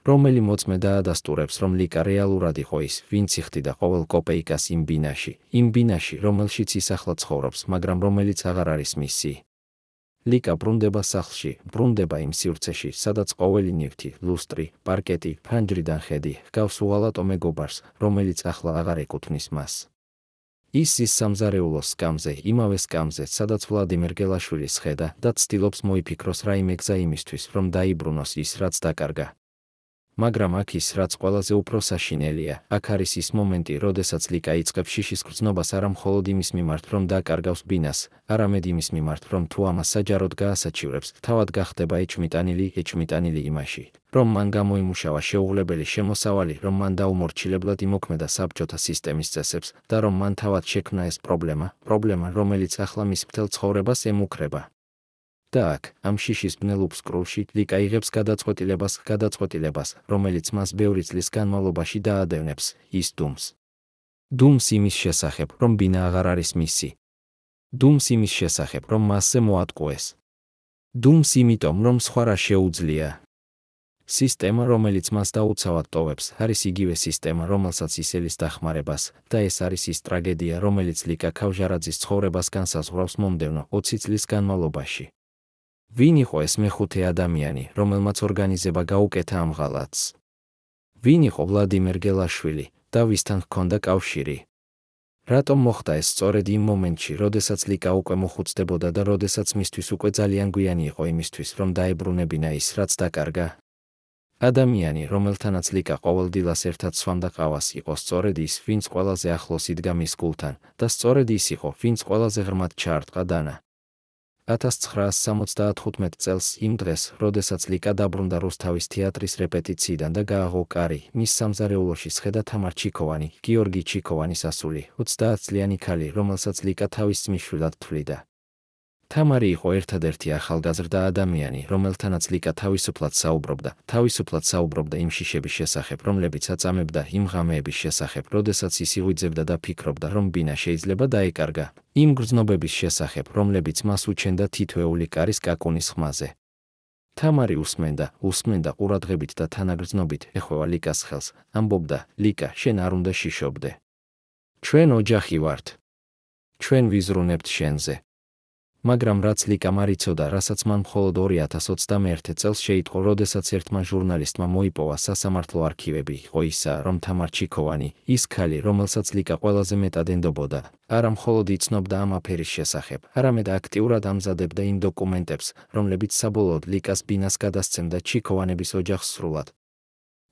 Speaker 1: რომელი მოწმე დაადასტურებს, რომ ლიკა რეალურად იყო ის, ვინც იხდიდა ყოველ კოპეიკას იმ ბინაში, რომელშიც ის ახლა ცხოვრობს, მაგრამ რომელიც აღარ არის მისი? ლიკა ბრუნდება სახლში, ბრუნდება იმ სივრცეში, სადაც ყოველი ნივთი, ლუსტრი, პარკეტი, ფანჯრიდან ხედი, ჰგავს უღალატო მეგობარს, რომელიც ახლა აღარ ეკუთვნის მას. ის სამზარეულოს სკამზე, იმავე სკამზე, სადაც ვლადიმერ გელაშვილის ხედა და ცდილობს მოიფიქროს რაიმე გზა იმისთვის, რომ დაიბრუნოს ის, რაც დაკარგა. მაგრამ აქ ის, რაც ყველაზე უფრო საშინელია, აქ არის ის მომენტი, როდესაც ლიკა იწყებს შიშის გრძნობას არა მხოლოდ იმის მიმართ, რომ დაკარგავს ბინას, არამედ იმის მიმართ, რომ თუ ამას საჯაროდ გაასაჩივრებს, თავად გახდება ეჭმიტანილი იმაში, რომ მან გამოიმუშავა შეუღლებელი შემოსავალი, რომ მან დაუმორჩილებლად იმოქმედა საბჭოთა სისტემის წესებს და რომ მან თავად შექმნა ეს პრობლემა, რომელიც ახლა მის მთელ ცხოვრებას ემუქრება. და აქ, ამ შიშის ბნელ უფსკრულში, ლიკა იღებს გადაწყვეტილებას, რომელიც მას ბევრი წლის განმავლობაში დაადევნებს, ის დუმს იმის შესახებ, რომ ბინა აღარ არის მისი. დუმს იმის შესახებ, რომ მასზე მოატყუეს. დუმს იმიტომ, რომ სხვა რა შეუძლია. სისტემა, რომელიც მას დაუცავად ტოვებს, არის იგივე სისტემა, რომელსაც ისელის დახმარებას, და ეს არის ის ტრაგედია, რომელიც ლიკა ქავჟარაძის ცხოვრებას განსაზღვრავს მომდევნო 20 წლის განმავლობაში. ვინ იყო ეს მეხუთე ადამიანი, რომელმაც ორგანიზება გაუკეთა ამ ღალატს? ვინ იყო ვლადიმერ გელაშვილი და ვისთან ჰქონდა კავშირი? რატომ მოხდა ეს სწორედ იმ მომენტში, როდესაც ლიკა უკვე მოხუცდებოდა და როდესაც მისთვის უკვე ძალიან გვიანი იყო იმისთვის, რომ დაებრუნებინა ის, რაც დაკარგა? ადამიანი, რომელთანაც ლიკა ყოველდილას ერთად სვამდა ყავას, იყო სწორედ ის, ვინც ყველაზე ახლოს იდგა მის გულთან, და სწორედ ის იყო, ვინც ყველაზე ღრმად ჩაარტყა დანა. 1975 წელს იმ დღეს, როდესაც ლიკა დაბრუნდა რუსთავის თეატრის რეპეტიციიდან და გააღო კარი, მის სამზარეულოში სხედა თამარ ჩიქოვანი, გიორგი ჩიქოვანის ასული, 30 წლიანი ქალი, რომელსაც ლიკა თავის ძმისშვილად თვლიდა. თამარი იყო ერთადერთი ახალგაზრდა ადამიანი, რომელთანაც ლიკა თავისუფლად საუბრობდა იმ შიშების შესახებ, რომლებიც აწამებდა იმ ღამეების შესახებ, როდესაც ის იღვიძებდა და ფიქრობდა, რომ ბინა შეიძლება დაეკარგა, იმ გრძნობების შესახებ, რომლებიც მას უჩენდა თითოეული კარის კაკუნის ხმაზე. თამარი უსმენდა ყურადღებით და თანაგრძნობით ეხვევა ლიკას ხელს, ამბობდა: ლიკა, შენ არ უნდა შიშობდე. ჩვენ ოჯახი ვართ. ჩვენ ვიზრუნებთ შენზე. მაგრამ რაც ლიკამ არ იცოდა, რასაც მან მხოლოდ 2021 წელს შეიტყო, როდესაც ერთმა ჟურნალისტმა მოიპოვა სასამართლო არქივები, იყო ისა, რომ თამარ ჩიქოვანი, ის ქალი, რომელსაც ლიკა ყველაზე მეტად ენდობოდა, არა მხოლოდ იცნობდა ამ აფერის შესახებ, არამედ აქტიურად ამზადებდა იმ დოკუმენტებს, რომლებიც საბოლოოდ ლიკას ბინას გადასცემდა ჩიქოვანების ოჯახს სრულად.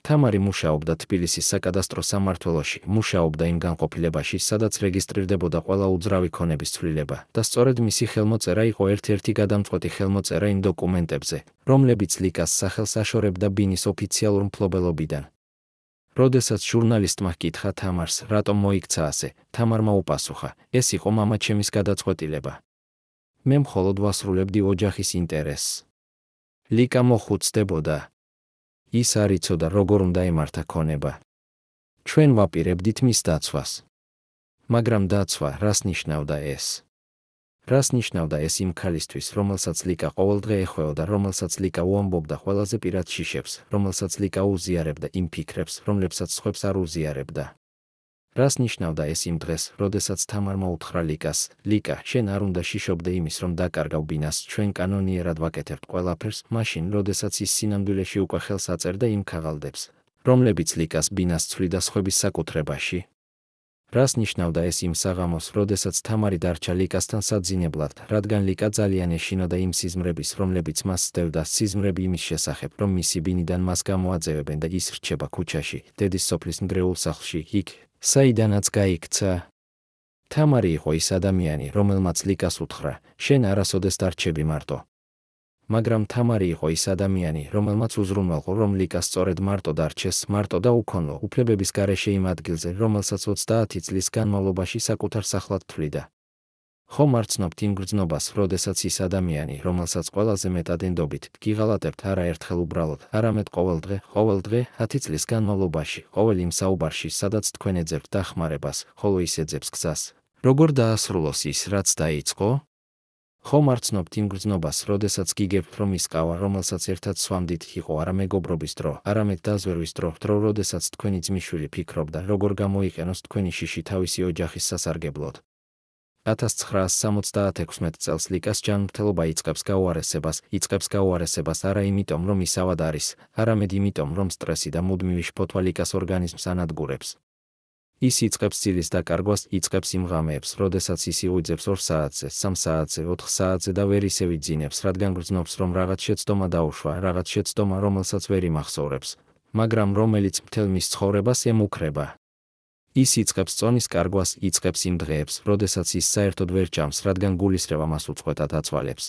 Speaker 1: თამარი მუშაობდა თბილისის საკადასტრო სამმართველოში, მუშაობდა იმ განყოფილებაში, სადაც რეგისტრირდებოდა ყველა უძრავი ქონების ცვლილება და სწორედ მისი ხელმოწერა იყო ერთ-ერთი გადამწყვეტი ხელმოწერა იმ დოკუმენტებზე, რომლებიც ლიკას სახელს აშორებდა ბინის ოფიციალურ მფლობელობიდან. როდესაც ჟურნალისტმა ჰკითხა თამარს, რატომ მოიქცა ასე, თამარმა უპასუხა: ეს იყო მამაჩემის გადაწყვეტილება. მე მხოლოდ ვასრულებდი ოჯახის ინტერესს. ლიკა მოხუცდებოდა. ის არ იცოდა, როგორ უნდა ემართა ქონება. ჩვენ ვაპირებდით მის დაცვას. მაგრამ დაცვა, რას ნიშნავდა ეს? რას ნიშნავდა ეს იმ ქალისთვის, რომელსაც ლიკა ყოველდღე ეხვეოდა, რომელსაც ლიკა უამბობდა ყველაზე პირად შიშებს, რომელსაც ლიკა უზიარებდა იმ ფიქრებს, რომლებსაც სხვებს არ უზიარებდა. რას ნიშნავდა ეს იმ დღეს, როდესაც თამარმა უთხრა ლიკას: ლიკა, შენ არ უნდა შიშობდე იმის, რომ დაკარგავ ბინას, ჩვენ კანონიერად ვაკეთებთ ყველაფერს, მაშინ, როდესაც ის სინამდვილეში უკვე ხელს აწერდა იმ ქაღალდებს, რომლებიც ლიკას ბინას ცვლიდა სხვების საკუთრებაში? რას ნიშნავდა ეს იმ საღამოს, როდესაც თამარი დარჩა ლიკასთან საძინებლად, რადგან ლიკა ძალიან ეშინოდა იმ სიზმრების, რომლებიც მას სდევდა, სიზმრები იმის შესახებ, რომ მისი ბინიდან მას გამოაძევებენ და ის რჩება ქუჩაში, დედის სოფლის ნგრეულ სახლში, იქ, საიდანაც გაიქცა. თამარი იყო ის ადამიანი, რომელმაც ლიკას უთხრა: შენ არასოდეს დარჩები მარტო. მაგრამ თამარი იყო ის ადამიანი, რომელმაც უზრუნველყო, რომ ლიკა სწორედ მარტო დარჩეს, მარტო და უქონლო უფლებების გარეშე იმ ადგილზე, რომელსაც 30 წლის განმავლობაში საკუთარ სახლად თვლიდა. ხომ არ ცნობთ იმ გრძნობას, როდესაც ის ადამიანი, რომელსაც ყველაზე მეტად ენდობით, გიღალატებთ არაერთხელ უბრალოდ, არამედ ყოველდღე, 10 წლის განმავლობაში, ყოველ იმ საუბარში, სადაც თქვენ ეძებთ დახმარებას, ხოლო ის ეძებს გზას, როგორ დაასრულოს ის, რაც დაიწყო? ხომ არ ცნობთ იმ გრძნობას, როდესაც გიგებთ, რომ ის ყავა, რომელსაც ერთად სვამდით, იყო არა მეგობრობის დრო, არამედ დაზვერვის დრო, როდესაც თქვენი ძმისშვილი ფიქრობდა, როგორ გამოიყენოს თქვენი შიში თავისი ოჯახის სასარგებლოდ. 1976 წელს ლიკას ჯანმრთელობა იწყებს გაუარესებას არა იმიტომ, რომ ის ავად არის, არამედ იმიტომ, რომ სტრესი და მუდმივი შფოთვა ლიკას ორგანიზმს ანადგურებს. ის იწყებს ცილის დაკარგვას, იწყებს იმ ღამეებს, როდესაც ის იღვიძებს 2 საათზე, 3 საათზე, 4 საათზე და ვერ ისევ იძინებს, რადგან გრძნობს, რომ რაღაც შეცდომა დაუშვა, რაღაც შეცდომა, რომელსაც ვერ იმახსოვრებს, მაგრამ რომელიც მთელ მის ცხოვრებას ემუქრება. ის იწყებს წონის კარგვას, იწყებს იმ დღეებს, როდესაც ის საერთოდ ვერ ჭამს, რადგან გულისრევა მას უწყვეტად აწვალებს.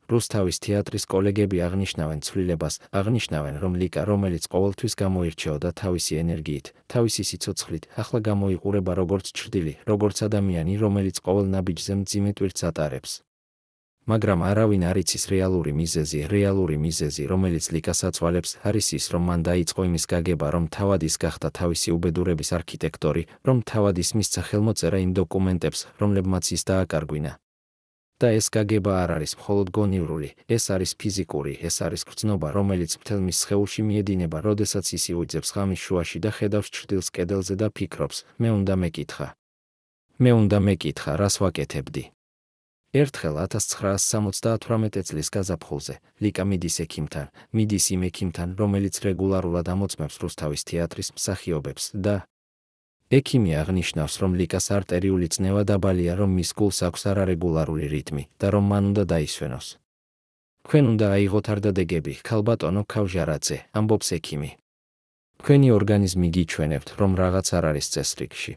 Speaker 1: რუსთავის თეატრის კოლეგები აღნიშნავენ ცვლილებას, აღნიშნავენ, რომ ლიკა, რომელიც ყოველთვის გამოირჩეოდა თავისი ენერგიით, თავისი სიცოცხლით, ახლა გამოიყურება როგორც ჩრდილი, როგორც ადამიანი, რომელიც ყოველ ნაბიჯზე მძიმე ტვირთს ატარებს. მაგრამ არავინ არ იცის რეალური მიზეზი, რომელიც ლიკას აწვალებს, არის ის, რომ მან დაიწყო იმის გაგება, რომ თავად ის გახდა თავისი უბედურების არქიტექტორი, რომ თავად ის მისცა ხელმოწერა იმ დოკუმენტებს, რომლებმაც ის დააკარგვინა. და ეს გაგება არ არის მხოლოდ გონივრული, ეს არის ფიზიკური, ეს არის გრძნობა, რომელიც მთელ მის სხეულში მიედინება, როდესაც ის იღვიძებს ღამის შუაში და ხედავს ჩრდილს კედელზე და ფიქრობს: მე უნდა მეკითხა, რას ვაკეთებდი. ერთხელ 1978 წლის გაზაფხულზე, ლიკა მიდის იმ ექიმთან, რომელიც რეგულარულად ამოწმებს რუსთავის თეატრის მსახიობებს და ექიმი აღნიშნავს, რომ ლიკას არტერიული წნევა დაბალია, რომ მის გულს აქვს არარეგულარული რიტმი და რომ მან უნდა დაისვენოს. თქვენ უნდა აიღოთ არდადეგები, ქალბატონო ქავჟარაძე, ამბობს ექიმი. თქვენი ორგანიზმი გიჩვენებთ, რომ რაღაც არ არის წესრიგში.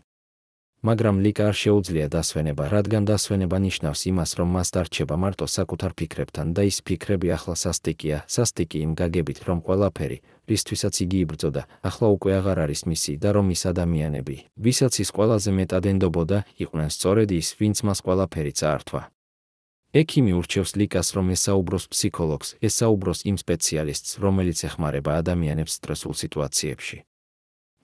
Speaker 1: მაგრამ ლიკა არ შეუძლია დასვენება, რადგან დასვენება ნიშნავს იმას, რომ მას დარჩება მარტო საკუთარ ფიქრებთან და ის ფიქრები ახლა სასტიკი იმ გაგებით, რომ ყველაფერი, რისთვისაც იგი იბრძოდა, ახლა უკვე აღარ არის მისი და რომ ის ადამიანები, ვისაც ის ყველაზე მეტად ენდობოდა, იყვნენ სწორედ ის, ვინც მას ყველაფერი წაართვა. ექიმი ურჩევს ლიკას, რომ ესაუბროს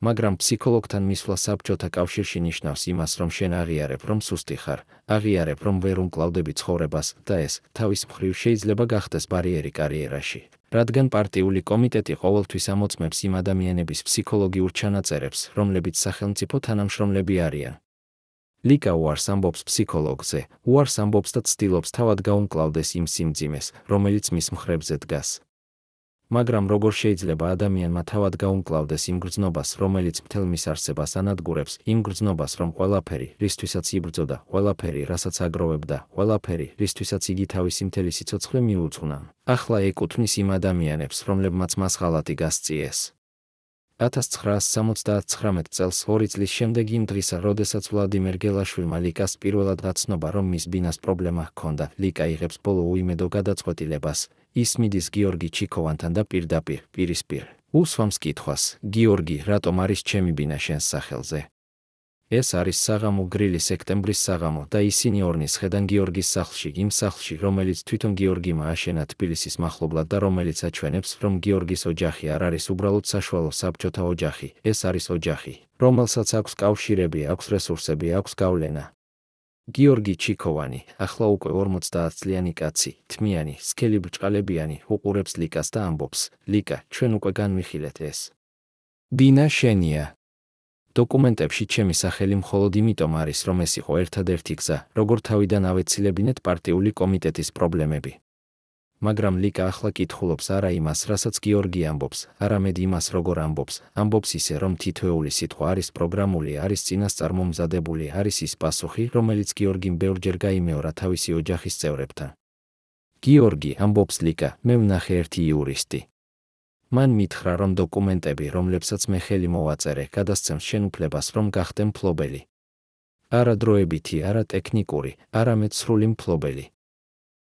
Speaker 1: მაგრამ ფსიქოლოგთან მისვლა საბჭოთა კავშირში ნიშნავს იმას, რომ შენ აღიარებ, რომ სუსტი ხარ, აღიარებ, რომ ვერ უმკლავდები ცხოვრებას და ეს, თავის მხრივ შეიძლება გახდეს ბარიერი კარიერაში. რადგან პარტიული კომიტეტი ყოველთვის ამოწმებს იმ ადამიანების ფსიქოლოგიურ ჩანაწერებს, რომლებიც სახელმწიფო თანამშრომლები არიან. ლიკა უარს ამბობს ფსიქოლოგზე, უარს ამბობს და ცდილობს თავად გაუმკლავდეს იმ სიმძიმეს, რომელიც მის მხრებზე დგას. მაგრამ როგორ შეიძლება ადამიანმა თავად გაუმკლავდეს იმ გრძნობას, რომელიც მთელ მის არსებას ანადგურებს, იმ გრძნობას, რომ ყველაფერი, რისთვისაც იბრძოდა, ყველაფერი, რასაც აგროვებდა, ყველაფერი, რისთვისაც იგი თავისი მთელი სიცოცხლე მიუძღვნა, ახლა ეკუთვნის იმ ადამიანებს, რომლებმაც მას ღალატი გასწიეს. 1979 წელს 2 წლის შემდეგ იმ დღისა, როდესაც ვლადიმერ გელაშვილმა ლიკას პირველად გაცნობა, რომ მის ბინას პრობლემა ჰქონდა, ლიკა იღებს ბოლო უიმედო გადაწყვეტილებას. ის მიდის გიორგი ჩიქოვანთან და პირისპირ უსვამს კითხვას: გიორგი, რატომ არის ჩემი ბინა შენს სახელზე? ეს არის საღამო გრილი სექტემბრის საღამო და ისინი ორნის ხედან გიორგის სახლში, იმ სახლში, რომელიც თვითონ გიორგიმ ააშენა თბილისის მახლობლად და რომელიც აჩვენებს, რომ გიორგის ოჯახი არ არის უბრალოდ საშუალო საბჭოთა ოჯახი, ეს არის ოჯახი, რომელსაც აქვს კავშირები, აქვს რესურსები, აქვს გავლენა. გიორგი ჩიქოვანი, ახლა უკვე 50 წლიანი კაცი, თმიანი, სქელი ბრჭყალებიანი, უყურებს ლიკას და ამბობს: ლიკა, ჩვენ უკვე განვიხილეთ ეს. ბინა შენია. დოკუმენტებში ჩემი სახელი მხოლოდ იმიტომ არის, რომ ეს იყო ერთადერთი გზა, როგორ თავიდან ავეცილებინეთ პარტიული კომიტეტის პრობლემები. მაგრამ ლიკა ახლა კითხულობს არა იმას, რასაც გიორგი ამბობს, არამედ იმას, როგორ ამბობს. ამბობს ისე, რომ თითოეული სიტყვა არის პროგრამული, არის წინასწარმომზადებული, არის ის პასუხი, რომელიც გიორგიმ ბევრჯერ გაიმეორა თავისი ოჯახის წევრებთან. გიორგი, ამბობს ლიკა, მე ვნახე ერთი იურისტი. მან მითხრა, რომ დოკუმენტები, რომლებსაც მე ხელი მოვაწერე, გადასცემს შენ უფლებას, რომ გახდე მფლობელი. არა დროებითი, არა ტექნიკური, არამედ სრული მფლობელი.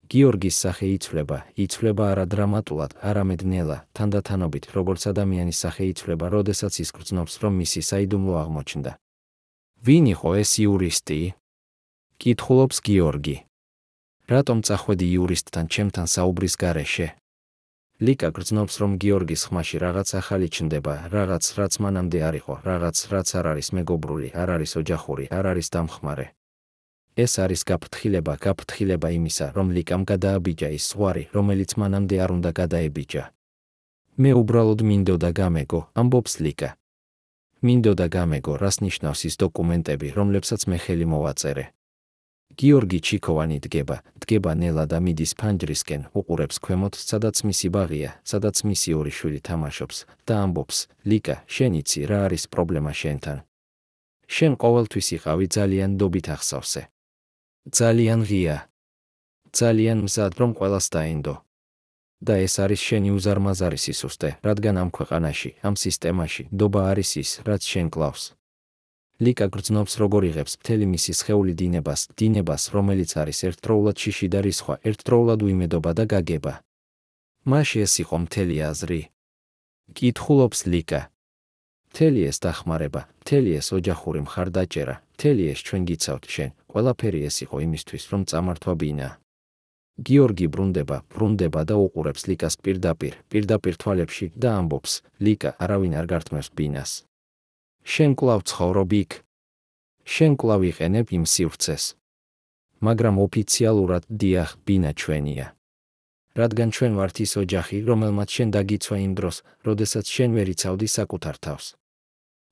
Speaker 1: გიორგის სახე იცვლება არა დრამატულად, არამედ ნელა, თანდათანობით, როგორც ადამიანის სახე იცვლება, როდესაც ის გრძნობს, რომ მისი საიდუმლო აღმოჩნდა. ვინ იყო ეს იურისტი? კითხულობს გიორგი. რატომ წახვედი იურისტთან ჩემთან საუბრის გარეშე? ლიკა გრძნობს, რომ გიორგის ხმაში რაღაც ახალი ჩნდება, რაღაც, რაც მანამდე არ იყო, რაღაც, რაც არ არის მეგობრული, არ არის ოჯახური, არ არის დამხმარე. ეს არის გაფრთხილება იმისა, რომ ლიკამ გადააბიჯა ის ზღვარი, რომელიც მანამდე არ უნდა გადაებიჯა. მე უბრალოდ მინდოდა გამეგო, ამბობს ლიკა. მინდოდა გამეგო, რას ნიშნავს ის დოკუმენტები, რომლებსაც მე ხელი მოვაწერე. გიორგი ჩიქოვანი დგება ნელა და მიდის ფანჯრისკენ, უყურებს ქვემოთ, სადაც მისი ბაღია, სადაც მისი ორი შვილი თამაშობს და ამბობს: ლიკა, შენ იცი რა არის პრობლემა შენთან? შენ ყოველთვის იყავი ძალიან დობით ახსავსე. ძალიან ღია. ძალიან მზად, რომ ყველას დაენდო. და ეს არის შენი უზარმაზარი სისუსტე, რადგან ამ ქვეყანაში, ამ სისტემაში, დობა არის ის, რაც შენ კლავს. ლიკა გრძნობს, როგორ იღებს მთელი მისი სხეული დინებას, რომელიც არის ერთდროულად შიში და რისხვა, ერთდროულად უიმედობა და გაგება. მაშ ეს იყო მთელი აზრი. კითხულობს ლიკა. მთელი ეს დახმარება, მთელი ეს ოჯახური მხარდაჭერა, მთელი ეს ჩვენ გიცავთ შენ, ყველაფერი ეს იყო იმისთვის, რომ წამართვა ბინა. გიორგი ბრუნდება და უყურებს ლიკას პირდაპირ თვალებში და ამბობს: ლიკა, არავინ არ გართმევს ბინას. შენ კვლავ ცხოვრობ იქ. შენ კვლავ იყენებ იმ სივრცეს. მაგრამ ოფიციალურად დიახ, ბინა ჩვენია. რადგან ჩვენ ვართ ის ოჯახი, რომელმაც შენ დაგიცვა იმ დროს, როდესაც შენ ვერ იცავდი საკუთარ თავს.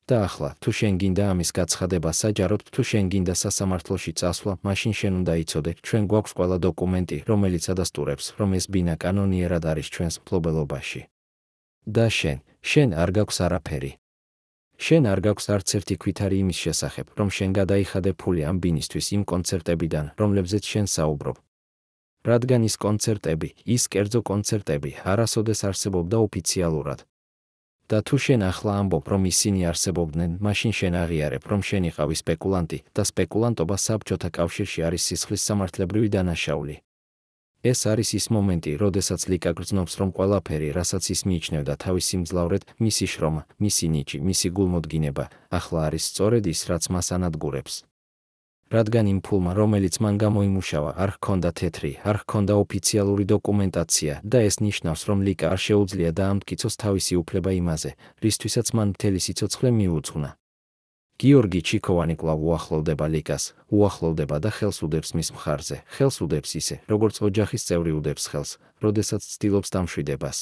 Speaker 1: და ახლა, თუ შენ გინდა ამის გაცხადება საჯაროდ, თუ შენ გინდა სასამართლოში წასვლა, მაშინ შენ უნდა იცოდე, ჩვენ გვაქვს ყველა დოკუმენტი, რომელიც ადასტურებს, რომ ეს ბინა კანონიერად არის ჩვენს მფლობელობაში. და შენ არ გაქვს არაფერი. შენ არ გაქვს არც ერთი ქვითარი იმის შესახებ, რომ შენ გადაიხადე ფული ამ ბინისთვის იმ კონცერტებიდან, რომლებზეც შენ საუბრობ. რადგან ის კონცერტები, ის კერძო კონცერტები, არასოდეს არსებობდა ოფიციალურად. და თუ შენ ახლა ამბობ, რომ ისინი არსებობდნენ, მაშინ შენ აღიარებ, რომ შენ იყავი სპეკულანტი და სპეკულანტობა საბჭოთა კავშირში არის სისხლის სამართლებრივი დანაშაული. ეს არის ის მომენტი, როდესაც ლიკა გრძნობს, რომ ყველაფერი, რასაც ის მიიჩნევდა თავის სიმძლავრედ, მისი შრომა, მისი ნიჭი, მისი გულმოდგინება, ახლა არის სწორედ ის, რაც მას ანადგურებს. რადგან იმ ფულმა, რომელიც მან გამოიმუშავა, არ ჰქონდა თეთრი, არ ჰქონდა ოფიციალური დოკუმენტაცია და ეს ნიშნავს, რომ ლიკა არ შეუძლია დაამტკიცოს თავისი უფლება იმაზე, რისთვისაც მან მთელი სიცოცხლე მიუძღვნა. გიორგი ჩიქოვანი კვლავ უახლოვდება ლიკას, უახლოვდება და ხელს უდებს მის მხარზე, ხელს უდებს ისე, როგორც ოჯახის წევრი უდებს ხელს, როდესაც ცდილობს დამშვიდებას.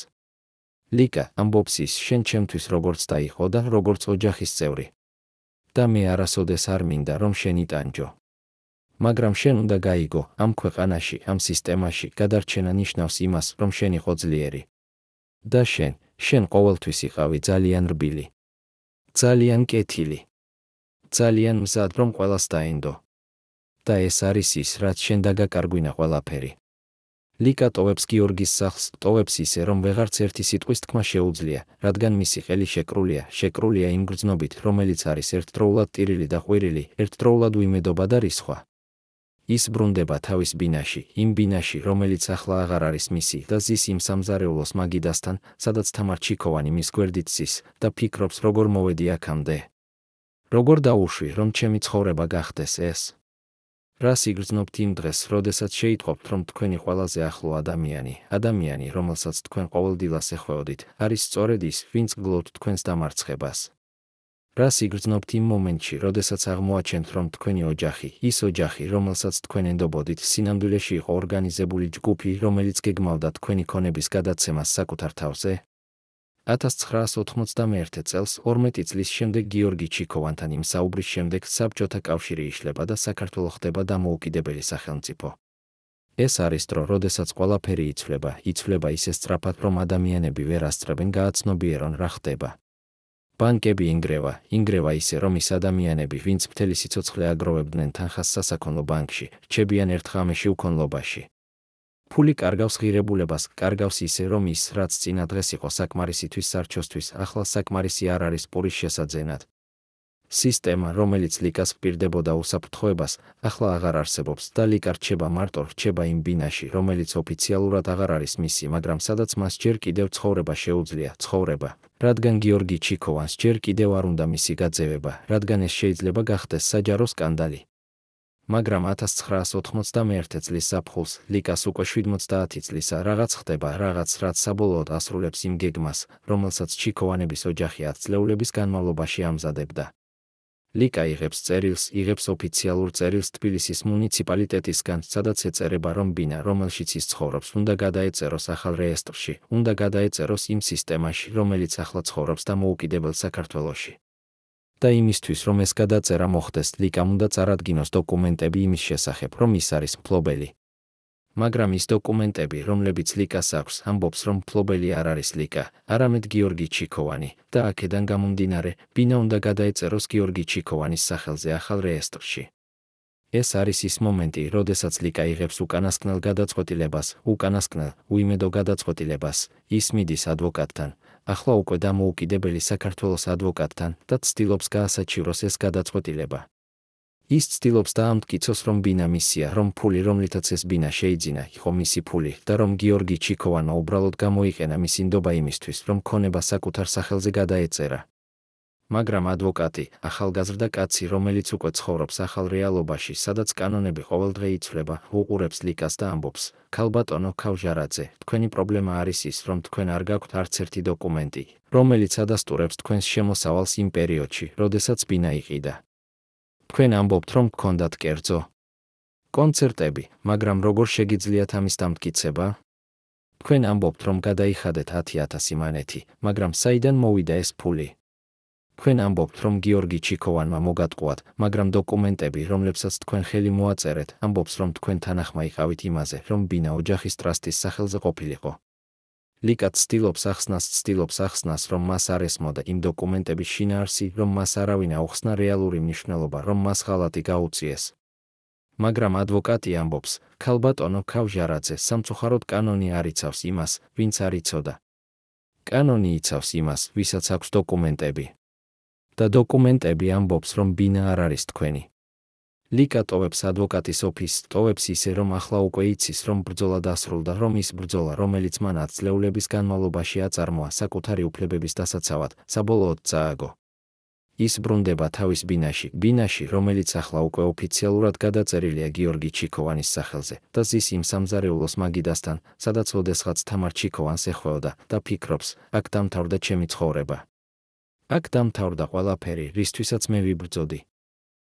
Speaker 1: ლიკა, ამბობს ის, შენ ჩემთვის როგორც და იყო და როგორც ოჯახის წევრი. და მე არასოდეს არ მინდა, რომ შენ იტანჯო. მაგრამ შენ უნდა გაიგო, ამ ქვეყანაში, ამ სისტემაში გადარჩენა ნიშნავს იმას, რომ შენ იყო ძლიერი. და შენ ყოველთვის იყავი ძალიან რბილი. ძალიან კეთილი. ძალიან მზად, რომ ყველას დაენდო. და ეს არის ის, რაც შენ დაგაკარგვინა ყველაფერი. ლიკა ტოვებს გიორგის სახლს, ტოვებს ისე, რომ ვეღარც ერთი სიტყვის თქმა შეუძლია, რადგან მისი ხელი შეკრულია იმ გრძნობით, რომელიც არის ერთდროულად ტირილი და ყვირილი, ერთდროულად უიმედობა და რისხვა. ის ბრუნდება თავის ბინაში, იმ ბინაში, რომელიც ახლა აღარ არის მისი და ზის იმ სამზარეულოს მაგიდასთან, სადაც თამარ ჩიქოვანი მის გვერდით ზის და ფიქრობს, როგორ მოვედი აქამდე. როგორ დაუშვი, რომ ჩემი ცხოვრება გახდეს ეს. რას იგრძნობთ იმ დღეს, როდესაც შეიტყობთ, რომ თქვენი ყველაზე ახლო ადამიანი, რომელსაც თქვენ ყოველდილას ეხვეოდით, არის სწორედ ის, ვინც გლოვთ თქვენს დამარცხებას. რას იგრძნობთ იმ მომენტში, როდესაც აღმოაჩენთ, რომ თქვენი ოჯახი, ის ოჯახი, რომელსაც თქვენ ენდობოდით, სინამდვილეში იყო ორგანიზებული ჯგუფი, რომელიც გეგმავდა თქვენი ქონების გადაცემას საკუთარ თავზე? 1991 წელს, 12 წლის შემდეგ გიორგი ჩიქოვანთან იმ საუბრის შემდეგ საბჭოთა კავშირი იშლება და საქართველო ხდება დამოუკიდებელი სახელმწიფო. ეს არის დრო, როდესაც ყველაფერი იცვლება ისე სწრაფად, რომ ადამიანები ვერ ასწრებენ გააცნობიერონ რა ხდება. ბანკები ინგრევა ისე, რომ ის ადამიანები, ვინც მთელი სიცოცხლე აგროვებდნენ თანხას სასაქონლო ბანკში, რჩებიან ერთ ღამეში უქონლობაში. ფული კარგავს ღირებულებას, კარგავს ისე, რომ ის, რაც წინა დღეს იყო საკმარისითვის სარჩოსთვის, ახლა საკმარისი არ არის პურის შესაძენად. სისტემა, რომელიც ლიკას ჰპირდებოდა უსაფრთხოებას, ახლა აღარ არსებობს და ლიკა რჩება იმ ბინაში, რომელიც ოფიციალურად აღარ არის მისი, მაგრამ სადაც მას ჯერ კიდევ ცხოვრება შეუძლია, რადგან გიორგი ჩიქოვანს ჯერ კიდევ არ უნდა მისი გაძევება, რადგან ეს შეიძლება გახდეს საჯარო სკანდალი. მაგრამ 1991 წლის ზაფხულს, ლიკას უკვე 70 წლისა, რაღაც ხდება, რაღაც, რაც საბოლოოდ ასრულებს იმ გეგმას, რომელსაც ჩიქოვანების ოჯახი 10 წლეულების განმავლობაში ამზადებდა. ლიკა იღებს ოფიციალურ წერილს თბილისის მუნიციპალიტეტისგან, სადაც ეწერება, რომ ბინა, რომელშიც ის ცხოვრობს, უნდა გადაეწეროს ახალ რეესტრში, უნდა გადაეწეროს იმ სისტემაში, რომელიც ახლა ცხოვრობს დამოუკიდებელ საქართველოში. და იმისთვის, რომ ეს გადაწერა მოხდეს, ლიკამ უნდა წარადგინოს დოკუმენტები იმის შესახებ, რომ ის არის მფლობელი. მაგრამ ის დოკუმენტები, რომლებიც ლიკას აქვს, ამბობს, რომ მფლობელი არ არის ლიკა, არამედ გიორგი ჩიქოვანი, და აქედან გამომდინარე, ბინა უნდა გადაეწეროს გიორგი ჩიქოვანის სახელზე ახალ რეესტრში. ეს არის ის მომენტი, როდესაც ლიკა იღებს უიმედო გადაწყვეტილებას, ის მიდის ადვოკატთან, ახლა უკვე დამოუკიდებელი საქართველოს ადვოკატთან და ცდილობს გაასაჩივროს ეს გადაწყვეტილება. ის ცდილობს დაამტკიცოს, რომ ბინა მისია, რომ ფული, რომლითაც ეს ბინა შეიძინა, იყო მისი ფული და რომ გიორგი ჩიქოვანმა უბრალოდ გამოიყენა მისი ნდობა იმისთვის, რომ ქონება საკუთარ სახელზე გადაეწერა. მაგრამ ადვოკატი, ახალგაზრდა კაცი, რომელიც უკვე ცხოვრობს ახალ რეალობაში, სადაც კანონები ყოველდღე იცვლება, უყურებს ლიკას და ამბობს: ქალბატონო ქავჟარაძე, თქვენი პრობლემა არის ის, რომ თქვენ არ გაქვთ არც ერთი დოკუმენტი, რომელიც ადასტურებს თქვენს შემოსავალს იმ პერიოდში, როდესაც ბინა იყიდა. თქვენ ამბობთ, რომ გქონდათ კერძო კონცერტები, მაგრამ როგორ შეგიძლიათ ამის დამტკიცება? თქვენ ამბობთ, რომ გადაიხადეთ 10,000 მანეთი, მაგრამ საიდან მოვიდა ეს ფული? თქვენ ამბობთ, რომ გიორგი ჩიქოვანმა მოგატყუათ, მაგრამ დოკუმენტები, რომლებსაც თქვენ ხელი მოაწერეთ, ამბობს, რომ თქვენ თანახმა იყავით იმაზე, რომ ბინა ოჯახის ტრასტის სახელზე ყოფილიყო. ლიკა ცდილობს ახსნას, რომ მას არ ესმოდა იმ დოკუმენტების შინაარსი, რომ მას არავინ აუხსნა რეალური მნიშვნელობა, რომ მას ღალატი გაუწიეს. მაგრამ ადვოკატი ამბობს: ქალბატონო ქავჟარაძე, სამწუხაროდ კანონი არ იცავს იმას, ვინც არ იცოდა. კანონი იცავს იმას, ვისაც აქვს დოკუმენტები. და დოკუმენტები ამბობს, რომ ბინა არ არის თქვენი. ლიკა ტოვებს ადვოკატის ოფისს, ტოვებს ისე, რომ ახლა უკვე იცის, რომ ბრძოლა დასრულდა, რომ ის ბრძოლა, რომელიც მან 10 წლეულების განმავლობაში აწარმოა საკუთარი უფლებების დასაცავად, საბოლოოდ წააგო. ის ბრუნდება თავის ბინაში, რომელიც ახლა უკვე ოფიციალურად გადაწერილია გიორგი ჩიქოვანის სახელზე და ზის იმ სამზარეულოს მაგიდასთან, სადაც ოდესღაც თამარ ჩიქოვანს ეხვეოდა და ფიქრობს, აქ დამთავრდა ჩემი ცხოვრება. აქ დამთავრდა ყველაფერი, რისთვისაც მე ვიბრძოდი.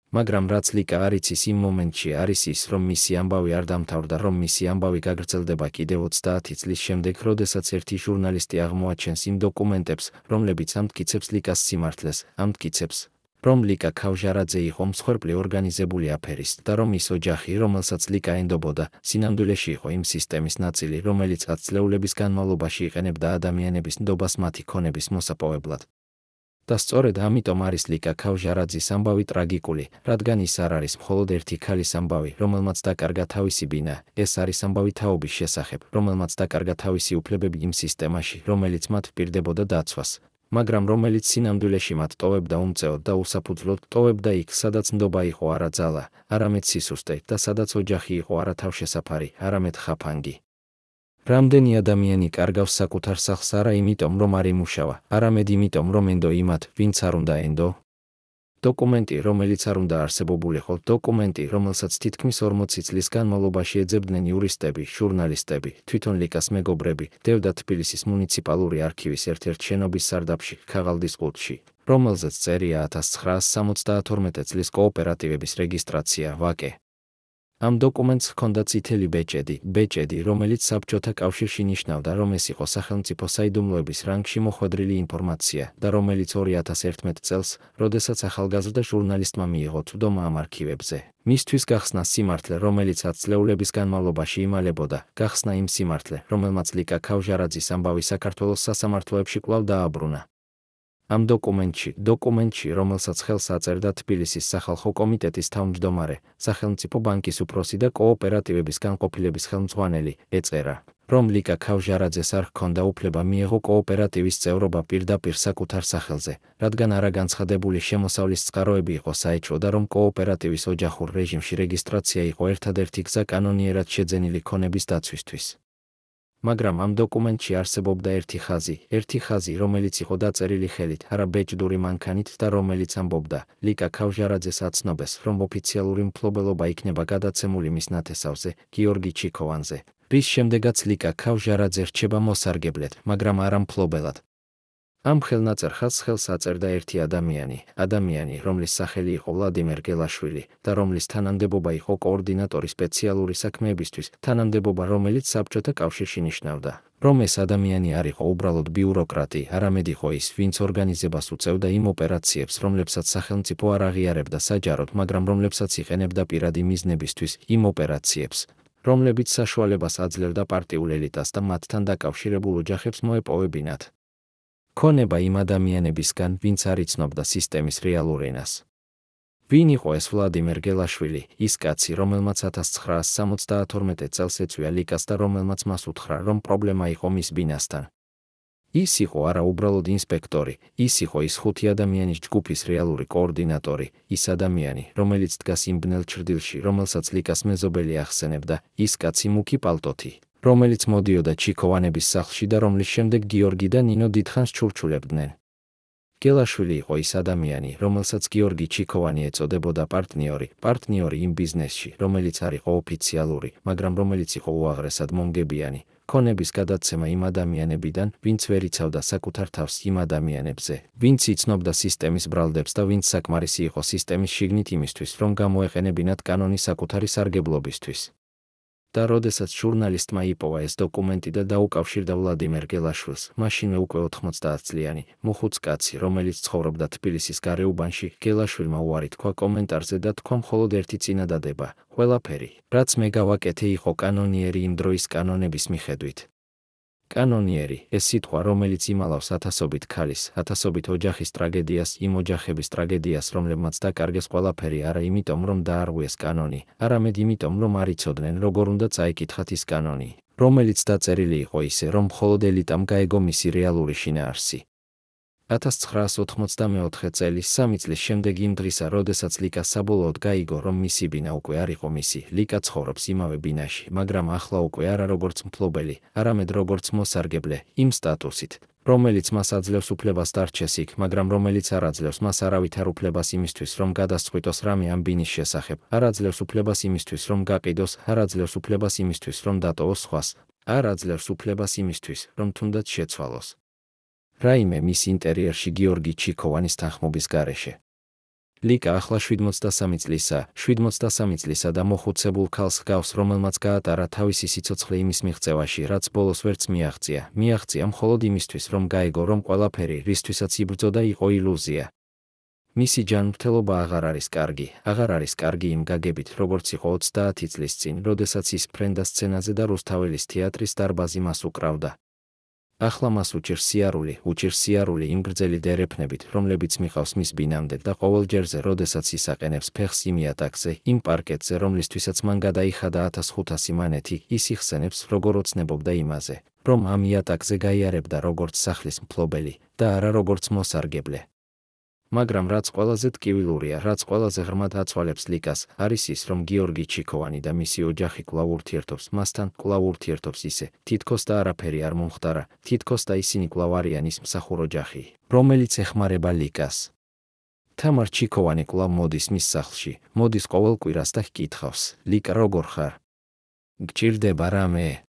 Speaker 1: მაგრამ რაც ლიკა არ იცის იმ მომენტში არის ის, რომ მისი ამბავი არ დამთავრდა, რომ მისი ამბავი გაგრძელდება კიდევ 30 წლის შემდეგ, როდესაც ერთი ჟურნალისტი აღმოაჩენს იმ დოკუმენტებს, რომლებიც ამტკიცებს ლიკას სიმართლეს, ამტკიცებს, რომ ლიკა ქავჟარაძე იყო მსხვერპლი ორგანიზებული აფერის და რომ ის ოჯახი, რომელსაც ლიკა ენდობოდა, სინამდვილეში იყო იმ სისტემის ნაწილი, რომელიც ათწლეულების განმავლობაში იყენებდა ადამიანების ნდობას მათი ქონების მოსაპოვებლად. და სწორედ ამიტომ არის ლიკა ქავჟარაძის ამბავი ტრაგიკული, რადგან ის არ არის მხოლოდ ერთი ქალის ამბავი, რომელმაც დაკარგა თავისი ბინა, ეს არის ამბავი თაობის შესახებ, რომელმაც დაკარგა თავისი უფლებები იმ სისტემაში, რომელიც მათ პირდებოდა დაცვას, მაგრამ რომელიც სინამდვილეში მათ ტოვებდა უმწეოდ და უსაფუძვლოდ ტოვებდა იქ, სადაც ნდობა იყო არა ძალა, არამედ სისუსტე და სადაც ოჯახი იყო არა თავშესაფარი, არამედ ხაფანგი. რამდენი ადამიანი კარგავს საკუთარ სახლს არა იმიტომ, რომ არ იმუშავა, არამედ იმიტომ, რომ ენდო იმათ, ვინც არ უნდა ენდო? დოკუმენტი, რომელიც არ უნდა არსებობულიყო, დოკუმენტი, რომელსაც თითქმის 40 წლის განმავლობაში ეძებდნენ იურისტები, ჟურნალისტები, თვითონ ლიკას მეგობრები, დევდა თბილისის მუნიციპალური არქივის ერთ-ერთ შენობის სარდაფში, ქაღალდის ყუთში, რომელზეც წერია 1972 წლის კოოპერატივების რეგისტრაცია, ვაკე. ამ დოკუმენტს ჰქონდა წითელი ბეჭედი, რომელიც საბჭოთა კავშირში ნიშნავდა, რომ ეს იყო სახელმწიფო საიდუმლოების რანგში მოხვედრილი ინფორმაცია და რომელიც 2011 წელს, როდესაც ახალგაზრდა ჟურნალისტმა მიიღო თვდომა ამ არქივებზე, მისთვის გახსნა სიმართლე, რომელიც ათწლეულების განმავლობაში იმალებოდა, გახსნა იმ სიმართლე, რომელმაც ლიკა ქავჟარაძის ამბავი საქართველოს სასამართლოებში კვლავ დააბრუნა. ამ დოკუმენტში, რომელსაც ხელს აწერდა თბილისის სახალხო კომიტეტის თავმჯდომარე, სახელმწიფო ბანკის უფროსი და კოოპერატივების განყოფილების ხელმძღვანელი, ეწერა, რომ ლიკა ქავჟარაძეს არ ჰქონდა უფლება მიეღო კოოპერატივის წევრობა პირდაპირ საკუთარ სახელზე, რადგან არაგანცხადებული შემოსავლის წყაროები იყო საეჭვო და რომ კოოპერატივის ოჯახურ რეჟიმში რეგისტრაცია იყო ერთადერთი გზა კანონიერად შეძენილი ქონების დაცვისთვის. მაგრამ ამ დოკუმენტში არსებობდა ერთი ხაზი, რომელიც იყო დაწერილი ხელით, არა ბეჭდური მანქანით და რომელიც ამბობდა, ლიკა ქავჟარაძეს აცნობეს, რომ ოფიციალური მფლობელობა იქნება გადაცემული მის ნათესავზე, გიორგი ჩიქოვანზე, რის შემდეგაც ლიკა ქავჟარაძე რჩება მოსარგებლად, მაგრამ არა მფლობელად. ამ ხელნაწერ ხაზს ხელს აწერდა ერთი ადამიანი, რომლის სახელი იყო ვლადიმერ გელაშვილი და რომლის თანამდებობა იყო კოორდინატორი სპეციალური საქმეებისთვის, თანამდებობა, რომელიც საბჭოთა კავშირში ნიშნავდა, რომ ეს ადამიანი არ იყო უბრალოდ ბიუროკრატი, არამედ იყო ის, ვინც ორგანიზებას უწევდა იმ ოპერაციებს, რომლებსაც სახელმწიფო არ აღიარებდა საჯაროდ, მაგრამ რომლებსაც იყენებდა პირადი მიზნებისთვის, იმ ოპერაციებს, რომლებიც საშუალებას აძლევდა პარტიულ ელიტას და მათთან დაკავშირებულ ოჯახებს მოეპოვებინათ. ქონება იმ ადამიანებისგან, ვინც არ იცნობდა სისტემის რეალურ ენას. ვინ იყო ეს ვლადიმერ გელაშვილი, ის კაცი, რომელმაც 1972 წელს ეწვია ლიკას და რომელმაც მას უთხრა, რომ პრობლემა იყო მის ბინასთან. ის იყო არა უბრალოდ ინსპექტორი, ის იყო ის 5 ადამიანის ჯგუფის რეალური კოორდინატორი, ის ადამიანი, რომელიც დგას იმ ბნელ ჩრდილში, რომელსაც ლიკას მეზობელი ახსენებდა, ის კაცი მუქი პალტოთი, რომელიც მოდიოდა ჩიქოვანების სახლში და რომლის შემდეგ გიორგი და ნინო დიდხანს ჩურჩულებდნენ. გელაშვილი იყო ის ადამიანი, რომელსაც გიორგი ჩიქოვანი ეწოდებოდა პარტნიორი იმ ბიზნესში, რომელიც არ იყო ოფიციალური, მაგრამ რომელიც იყო უაღრესად მომგებიანი, ქონების გადაცემა იმ ადამიანებიდან, ვინც ვერ იცავდა საკუთარ თავს იმ ადამიანებზე, ვინც იცნობდა სისტემის ბრალდებს და ვინც საკმარისი იყო სისტემის შიგნით იმისთვის, რომ გამოეყენებინათ კანონი საკუთარი სარგებლობისთვის. და როდესაც ჟურნალისტმა იპოვა ეს დოკუმენტი და დაუკავშირდა ვლადიმერ გელაშვილს, მაშინვე უკვე 90 წლიანი, მუხუც კაცი, რომელიც ცხოვრობდა თბილისის გარეუბანში, გელაშვილმა უარი თქვა კომენტარზე და თქვა მხოლოდ ერთი წინადადება, ყველაფერი, რაც მე გავაკეთე იყო კანონიერი იმ დროის კანონების მიხედვით. კანონიერი, ეს სიტყვა, რომელიც იმალავს ათასობით ქალის, ათასობით ოჯახის ტრაგედიას, იმ ოჯახების ტრაგედიას, რომლებმაც დაკარგეს ყველაფერი არა იმიტომ, რომ დაარღვიეს კანონი, არამედ იმიტომ, რომ არ იცოდნენ, როგორ უნდა წაიკითხათ ის კანონი, რომელიც დაწერილი იყო ისე, რომ მხოლოდ ელიტამ გაეგო მისი რეალური შინაარსი. 1984 წელი 3 წლის შემდეგ იმ დღისა, როდესაც ლიკა საბოლოოდ გაიგო, რომ მისი ბინა უკვე არ იყო მისი, ლიკა ცხოვრობს იმავე ბინაში, მაგრამ ახლა უკვე არა როგორც მფლობელი, არამედ როგორც მოსარგებლე, იმ სტატუსით, რომელიც მას აძლევს უფლებას დარჩეს იქ, მაგრამ რომელიც არ აძლევს მას არავითარ უფლებას იმისთვის, რომ გადასწყვიტოს რამე ამ ბინის შესახებ, არ აძლევს უფლებას იმისთვის, რომ გაყიდოს, არ აძლევს უფლებას იმისთვის, რომ დატოვოს სხვას, არ აძლევს უფლებას იმისთვის, რომ თუნდაც შეცვალოს. რაიმე მის ინტერიერში გიორგი ჩიქოვანის თანხმობის გარეშე. ლიკა ახლა 73 წლისა, 73 წლისა და მოხუცებულ ქალს ჰგავს, რომელმაც გაატარა თავისი სიცოცხლე იმის მიღწევაში, რაც ბოლოს ვერც მიაღწია. მიაღწია მხოლოდ იმისთვის, რომ გაეგო, რომ ყველაფერი, რისთვისაც იბრძოდა, იყო ილუზია. მისი ჯანმრთელობა აღარ არის კარგი, აღარ არის კარგი იმ გაგებით, როგორც იყო 30 წლის წინ, როდესაც ის ფრენდა სცენაზე და რუსთაველის თეატრის დარბაზი მას უკრავდა. ახლა მას უჭირს სიარული იმ გრძელი დერეფნებით, რომლებიც მიყავს მის ბინამდე და ყოველ ჯერზე, როდესაც ის აყენებს ფეხს იმ იატაკზე, იმ პარკეტზე, რომლისთვისაც მან გადაიხადა 1500 მანეთი, ის იხსენებს, როგორ ოცნებობდა იმაზე, რომ ამ იატაკზე გაიარებდა როგორც სახლის მფლობელი და არა როგორც მოსარგებლე. მაგრამ რაც ყველაზე ტკივილურია, რაც ყველაზე ღრმად აცვალებს ლიკას, არის ის, რომ გიორგი ჩიქოვანი და მისი ოჯახი კვლავ ურთიერთობს მასთან, კვლავ ურთიერთობს ისე, თითქოს და არაფერი არ მომხდარა, თითქოს და ისინი კვლავ არიან ის მსახურ ოჯახი, რომელიც ეხმარება ლიკას. თამარ ჩიქოვანი კვლავ მოდის მის სახლში, მოდის ყოველ კვირას და ჰკითხავს, ლიკა როგორ ხარ? გჭირდება რამე?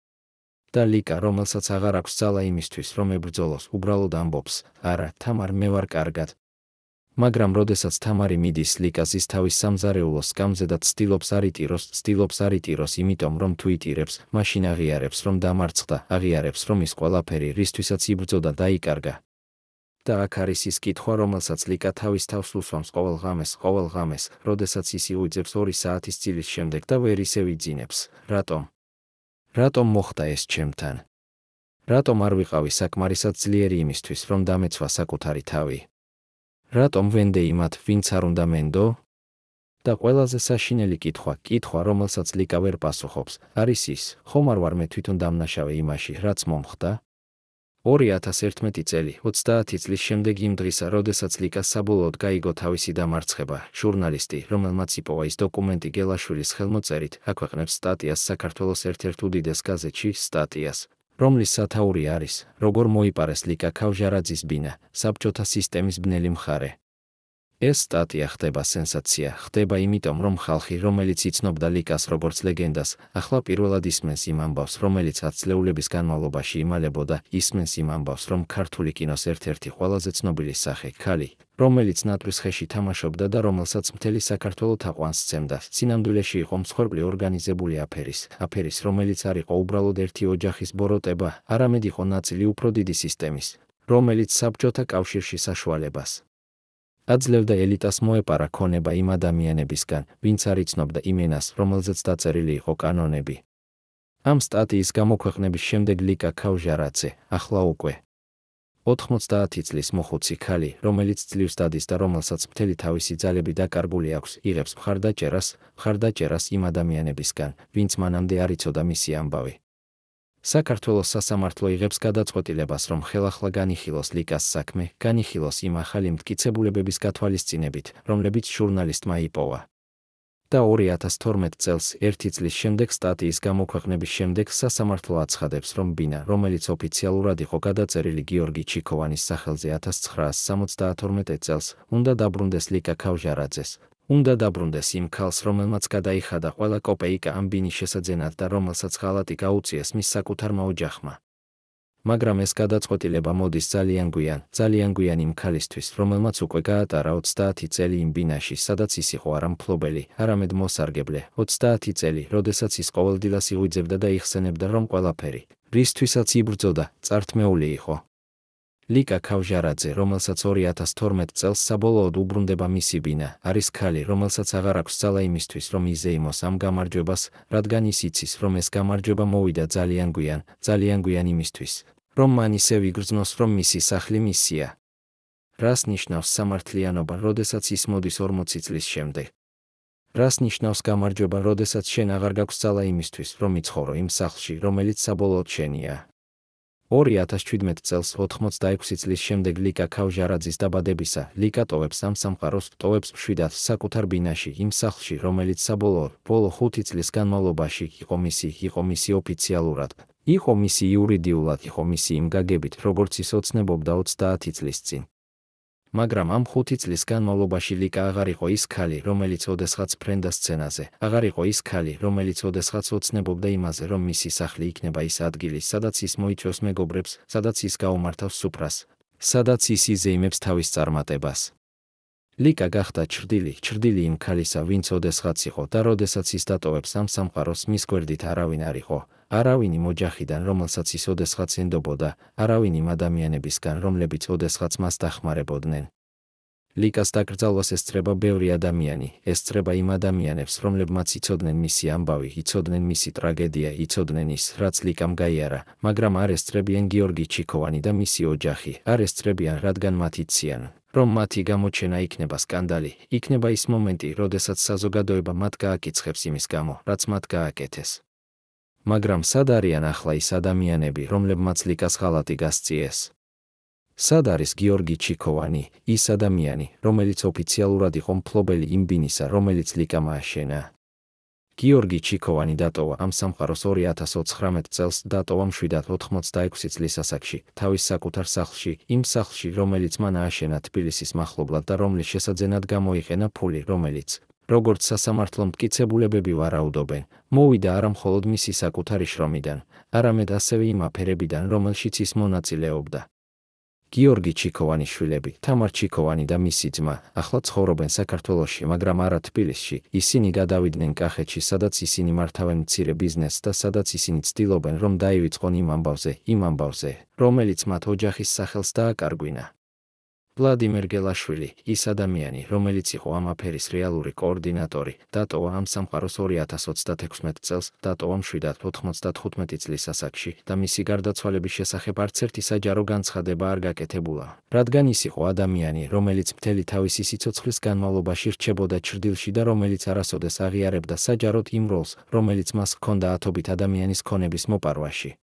Speaker 1: და ლიკა, რომელსაც აღარ აქვს ძალა იმისთვის, რომ ებრძოლოს, უბრალოდ ამბობს, არა, თამარ, მე ვარ კარგად. მაგრამ როდესაც თამარი მიდის ლიკას ის თავის სამზარეულოს სკამზე და ცდილობს არ იტიროს, იმიტომ რომ თუ იტირებს, მაშინ აღიარებს, რომ დამარცხდა, აღიარებს, რომ ის ყველაფერი, რისთვისაც იბრძოდა, დაიკარგა. და აქ არის ის კითხვა, რომელსაც ლიკა თავის თავს უსვამს ყოველ ღამეს, როდესაც ის იღვიძებს 2 საათის წილის შემდეგ და ვერ ისევ იძინებს. რატომ? რატომ მოხდა ეს ჩემთან? რატომ არ ვიყავი საკმარისად ძლიერი იმისთვის, რომ დამეცვა საკუთარი თავი? რატომ ვენდე იმათ, ვინც არ უნდა მენდო? და ყველაზე საშინელი კითხვა, რომელსაც ლიკა ვერ პასუხობს, არის ის, ხომ არ ვარ მე თვითონ დამნაშავე იმაში, რაც მომხდა? 2011 წელი, 30 წლის შემდეგ იმ დღისა, როდესაც ლიკას საბოლოოდ გაიგო თავისი დამარცხება, ჟურნალისტი, რომელმაც იპოვა ის დოკუმენტი გელაშვილის ხელმოწერით, აქვეყნებს სტატიას საქართველოს ერთ-ერთ უდიდეს გაზეთში, სტატიას, რომლის სათაური არის, როგორ მოიპარეს ლიკა ქავჟარაძის ბინა, საბჭოთა სისტემის ბნელი მხარე. ეს სტატია ხდება სენსაცია, ხდება იმიტომ, რომ ხალხი, რომელიც იცნობდა ლიკას როგორც ლეგენდას, ახლა პირველად ისმენს იმ ამბავს, რომელიც 10 წლეულების განმავლობაში იმალებოდა, ისმენს იმ ამბავს, რომ ქართული კინოს ერთ-ერთი ყველაზე ცნობილი სახე, ქალი, რომელიც ნატვის ხეში თამაშობდა და რომელსაც მთელი საქართველო თაყვანს სცემდა, წინამდვილეში იყო მსხვერპლი ორგანიზებული აფერის, რომელიც არ იყო უბრალოდ ერთი ოჯახის ბოროტება, არამედ იყო ნაწილი უფრო დიდი სისტემის, რომელიც საბჭოთა კავშირში საშუალებას აძლევდა ელიტას მოეპარა ქონება იმ ადამიანებისგან, ვინც არ იცნობდა იმენას, რომელზეც დაწერილი იყო კანონები. ამ სტატიის გამოქვეყნების შემდეგ ლიკა ქავჟარაძე, ახლა უკვე 90 წლის მოხუცი ქალი, რომელიც ძლივს დადის და რომელსაც მთელი თავისი ძალები დაკარგული აქვს, იღებს მხარდაჭერას იმ ადამიანებისგან, ვინც მანამდე არ იცოდა მისი ამბავი. საქართველოს სასამართლო იღებს გადაწყვეტილებას, რომ ხელახლა განიხილოს ლიკას საქმე, განიხილოს იმ ახალი მტკიცებულებების გათვალისწინებით, რომლებიც ჟურნალისტმა იპოვა. და 2012 წელს, 1 წლის შემდეგ სტატიის გამოქვეყნების შემდეგ სასამართლო აცხადებს, რომ ბინა, რომელიც ოფიციალურად იყო გადაწერილი გიორგი ჩიქოვანის სახელზე 1972 წელს, უნდა დაბრუნდეს ლიკა ქავჟარაძეს. უნდა დაბრუნდეს იმ ქალს, რომელმაც გადაიხადა ყველა კოპეიკა ამ ბინის შესაძენად და რომელსაც ღალატი გაუწიეს მის საკუთარმა ოჯახმა. მაგრამ ეს გადაწყვეტილება მოდის ძალიან გვიან იმ ქალისთვის, რომელმაც უკვე გაატარა 30 წელი იმ ბინაში, სადაც ის იყო არა მფლობელი, არამედ მოსარგებლე, 30 წელი, როდესაც ის ყოველდილას იღვიძებდა და იხსენებდა, რომ ყველაფერი, რისთვისაც იბრძოდა, წართმეული იყო. ლიკა ქავჟარაძე, რომელსაც 2012 წელს საბოლოოდ უბრუნდება მისი ბინა, არის ქალი, რომელსაც აღარ აქვს ძალა იმისთვის, რომ იზეიმოს ამ გამარჯვებას, რადგან ის იცის, რომ ეს გამარჯვება მოვიდა ძალიან გვიან იმისთვის, რომ მან ისევ იგრძნოს, რომ მისი სახლი მისია. რას ნიშნავს სამართლიანობა, როდესაც ის მოდის 40 წლის შემდეგ? რას ნიშნავს გამარჯვება, როდესაც შენ აღარ გაქვს ძალა იმისთვის, რომ იცხოვრო იმ სახლში, რომელიც საბოლოოდ შენია? 2017 წელს 86 წლის შემდეგ ლიკა ქავჟარაძის დაბადებისა, ლიკა ტოვებს ამ სამყაროს, ტოვებს მშვიდად საკუთარ ბინაში, იმ სახლში, რომელიც საბოლოოდ, ბოლო 5 წლის განმავლობაში იყო მისი ოფიციალურად, იყო მისი იურიდიულად იყო მისი იმ გაგებით, როგორც ის ოცნებობდა 30 წლის წინ. მაგრამ ამ 5 წლის განმავლობაში ლიკა აღარ იყო ის ქალი, რომელიც ოდესღაც ფრენდა სცენაზე. აღარ იყო ის ქალი, რომელიც ოდესღაც ოცნებობდა იმაზე, რომ მისი სახლი იქნება ის ადგილი, სადაც ის მოიწვევს მეგობრებს, სადაც ის გაუმართავს სუფრას, სადაც ის იზეიმებს თავის წარმატებას. ლიკა გახდა ჩრდილი იმ ქალისა, ვინც ოდესღაც იყო და როდესაც ის დატოვებს ამ სამყაროს, მის გვერდით არავინ არ იყო. არავინ იმ ოჯახიდან, რომელსაც ის ოდესღაც ენდობოდა, არავინ იმ ადამიანებისგან, რომლებიც ოდესღაც მას დახმარებოდნენ. ლიკას დაკრძალვას ესწრება ბევრი ადამიანი, ესწრება იმ ადამიანებს, რომლებმაც იცოდნენ მისი ამბავი, იცოდნენ მისი ტრაგედია, იცოდნენ ის, რაც ლიკამ გაიარა, მაგრამ არ ესწრებიან გიორგი ჩიქოვანი და მისი ოჯახი, არ ესწრებიან, რადგან მათ იციან, რომ მათი გამოჩენა იქნება სკანდალი, იქნება ის მომენტი, როდესაც საზოგადოება მათ გააკიცხებს იმის გამო, რაც მათ გააკეთეს. მაგრამ სად არიან ახლა ის ადამიანები, რომლებმაც ლიკას ღალატი გასწიეს? სად არის გიორგი ჩიქოვანი, ის ადამიანი, რომელიც ოფიციალურად იყო მფლობელი იმ ბინისა, რომელიც ლიკამ ააშენა? გიორგი ჩიქოვანი დატოვა ამ სამყაროს 2019 წელს, დატოვა მშვიდად 86 წლის ასაკში, თავის საკუთარ სახლში, იმ სახლში, რომელიც მან ააშენა თბილისის მახლობლად და რომლის შესაძენად გამოიყენა ფული, რომელიც, როგორც სასამართლო მტკიცებულებები ვარაუდობენ, მოვიდა არა მხოლოდ მისი საკუთარი შრომიდან, არამედ ასევე იმ აფერებიდან, რომელშიც ის მონაწილეობდა. გიორგი ჩიქოვანის შვილები, თამარ ჩიქოვანი და მისი ძმა, ახლა ცხოვრობენ საქართველოში, მაგრამ არა თბილისში. ისინი გადავიდნენ კახეთში, სადაც ისინი მართავენ მცირე ბიზნესს და სადაც ისინი ცდილობენ, რომ დაივიწყონ იმ ამბავზე, რომელიც მათ ოჯახის სახელს დააკარგვინა. ვლადიმერ გელაშვილი, ის ადამიანი, რომელიც იყო ამ აფერის რეალური კოორდინატორი, დატოვა ამ სამყაროს 2036 წელს, დატოვა მშვიდად 95 წლის ასაკში და მისი გარდაცვალების შესახებ არც ერთი საჯარო განცხადება არ გაკეთებულა, რადგან ის იყო ადამიანი, რომელიც მთელი თავისი სიცოცხლის განმავლობაში რჩებოდა ჩრდილში და რომელიც არასოდეს აღიარებდა საჯაროდ იმ როლს, რომელიც მას ჰქონდა ათობით ადამიანის ქონების მოპარვაში.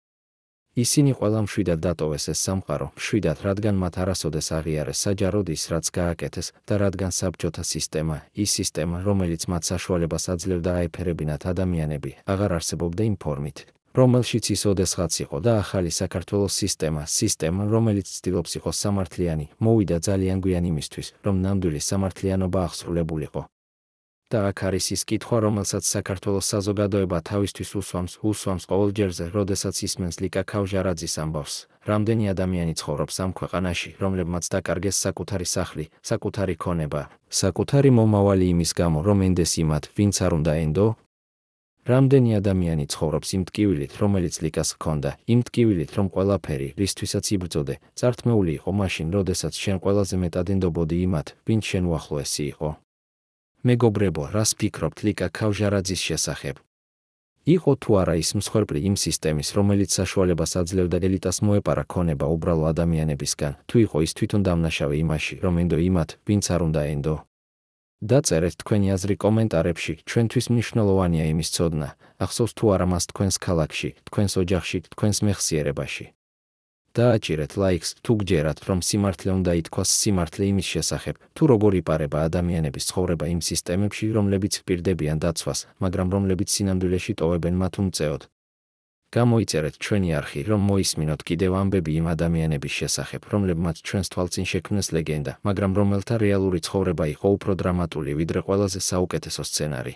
Speaker 1: ისინი ყველა მშვიდად დატოვეს ეს სამყარო, მშვიდად, რადგან მათ არასოდეს აღიარეს საჯაროდ ის, რაც გააკეთეს და რადგან საბჭოთა სისტემა, ის სისტემა, რომელიც მათ საშუალებას აძლევდა აეფერებინათ ადამიანები, აღარ არსებობდა იმ ფორმით, რომელშიც ის ოდესღაც იყო და ახალი საქართველოს სისტემა, რომელიც ცდილობს იყოს სამართლიანი, მოვიდა ძალიან გვიან იმისთვის, რომ ნამდვილი სამართლიანობა აღსრულებულიყო. და აქ არის ის კითხვა, რომელსაც საქართველოს საზოგადოება თავისთვის უსვამს ყოველ ჯერზე, როდესაც ისმენს ლიკა ქავჟარაძის ამბავს. რამდენი ადამიანი ცხოვრობს ამ ქვეყანაში, რომლებმაც დაკარგეს საკუთარი სახლი, საკუთარი ქონება, საკუთარი მომავალი იმის გამო, რომ ენდეს იმათ, ვინც არ უნდა ენდო? რამდენი ადამიანი ცხოვრობს იმ ტკივილით, რომელიც ლიკას ჰქონდა, იმ ტკივილით, რომ ყველაფერი, რისთვისაც იბრძოდე, წართმეული იყო მაშინ, როდესაც შენ ყველაზე მეტად ენდობოდი იმათ, ვინც შენ უახლოესი იყო. მეგობრებო, რას ფიქრობთ ლიკა ქავჟარაძის შესახებ? იყო თუ არა ის მსხვერპლი იმ სისტემის, რომელიც საშუალებას აძლევდა ელიტას მოეპარა ქონება უბრალო ადამიანებისგან, თუ იყო ის თვითონ დამნაშავე იმაში, რომ ენდო იმათ, ვინც არ უნდა ენდო? დაწერეთ თქვენი აზრი კომენტარებში, ჩვენთვის მნიშვნელოვანია იმის ცოდნა, ახსოვს თუ არა მას თქვენს ქალაქში, თქვენს ოჯახში, თქვენს მეხსიერებაში. დააჭირეთ ლაიქს, თუ გჯერათ, რომ სიმართლე უნდა ითქვას სიმართლე იმის შესახებ, თუ როგორ იპარება ადამიანების ცხოვრება იმ სისტემებში, რომლებიც პირდებიან დაცვას, მაგრამ რომლებიც სინამდვილეში ტოვებენ მათ უმწეოდ. გამოიწერეთ ჩვენი არხი, რომ მოისმინოთ კიდევ ამბები იმ ადამიანების შესახებ, რომლებმაც ჩვენს თვალწინ შექმნეს ლეგენდა, მაგრამ რომელთა რეალური ცხოვრება იყო უფრო დრამატული, ვიდრე ყველაზე საუკეთესო სცენარი.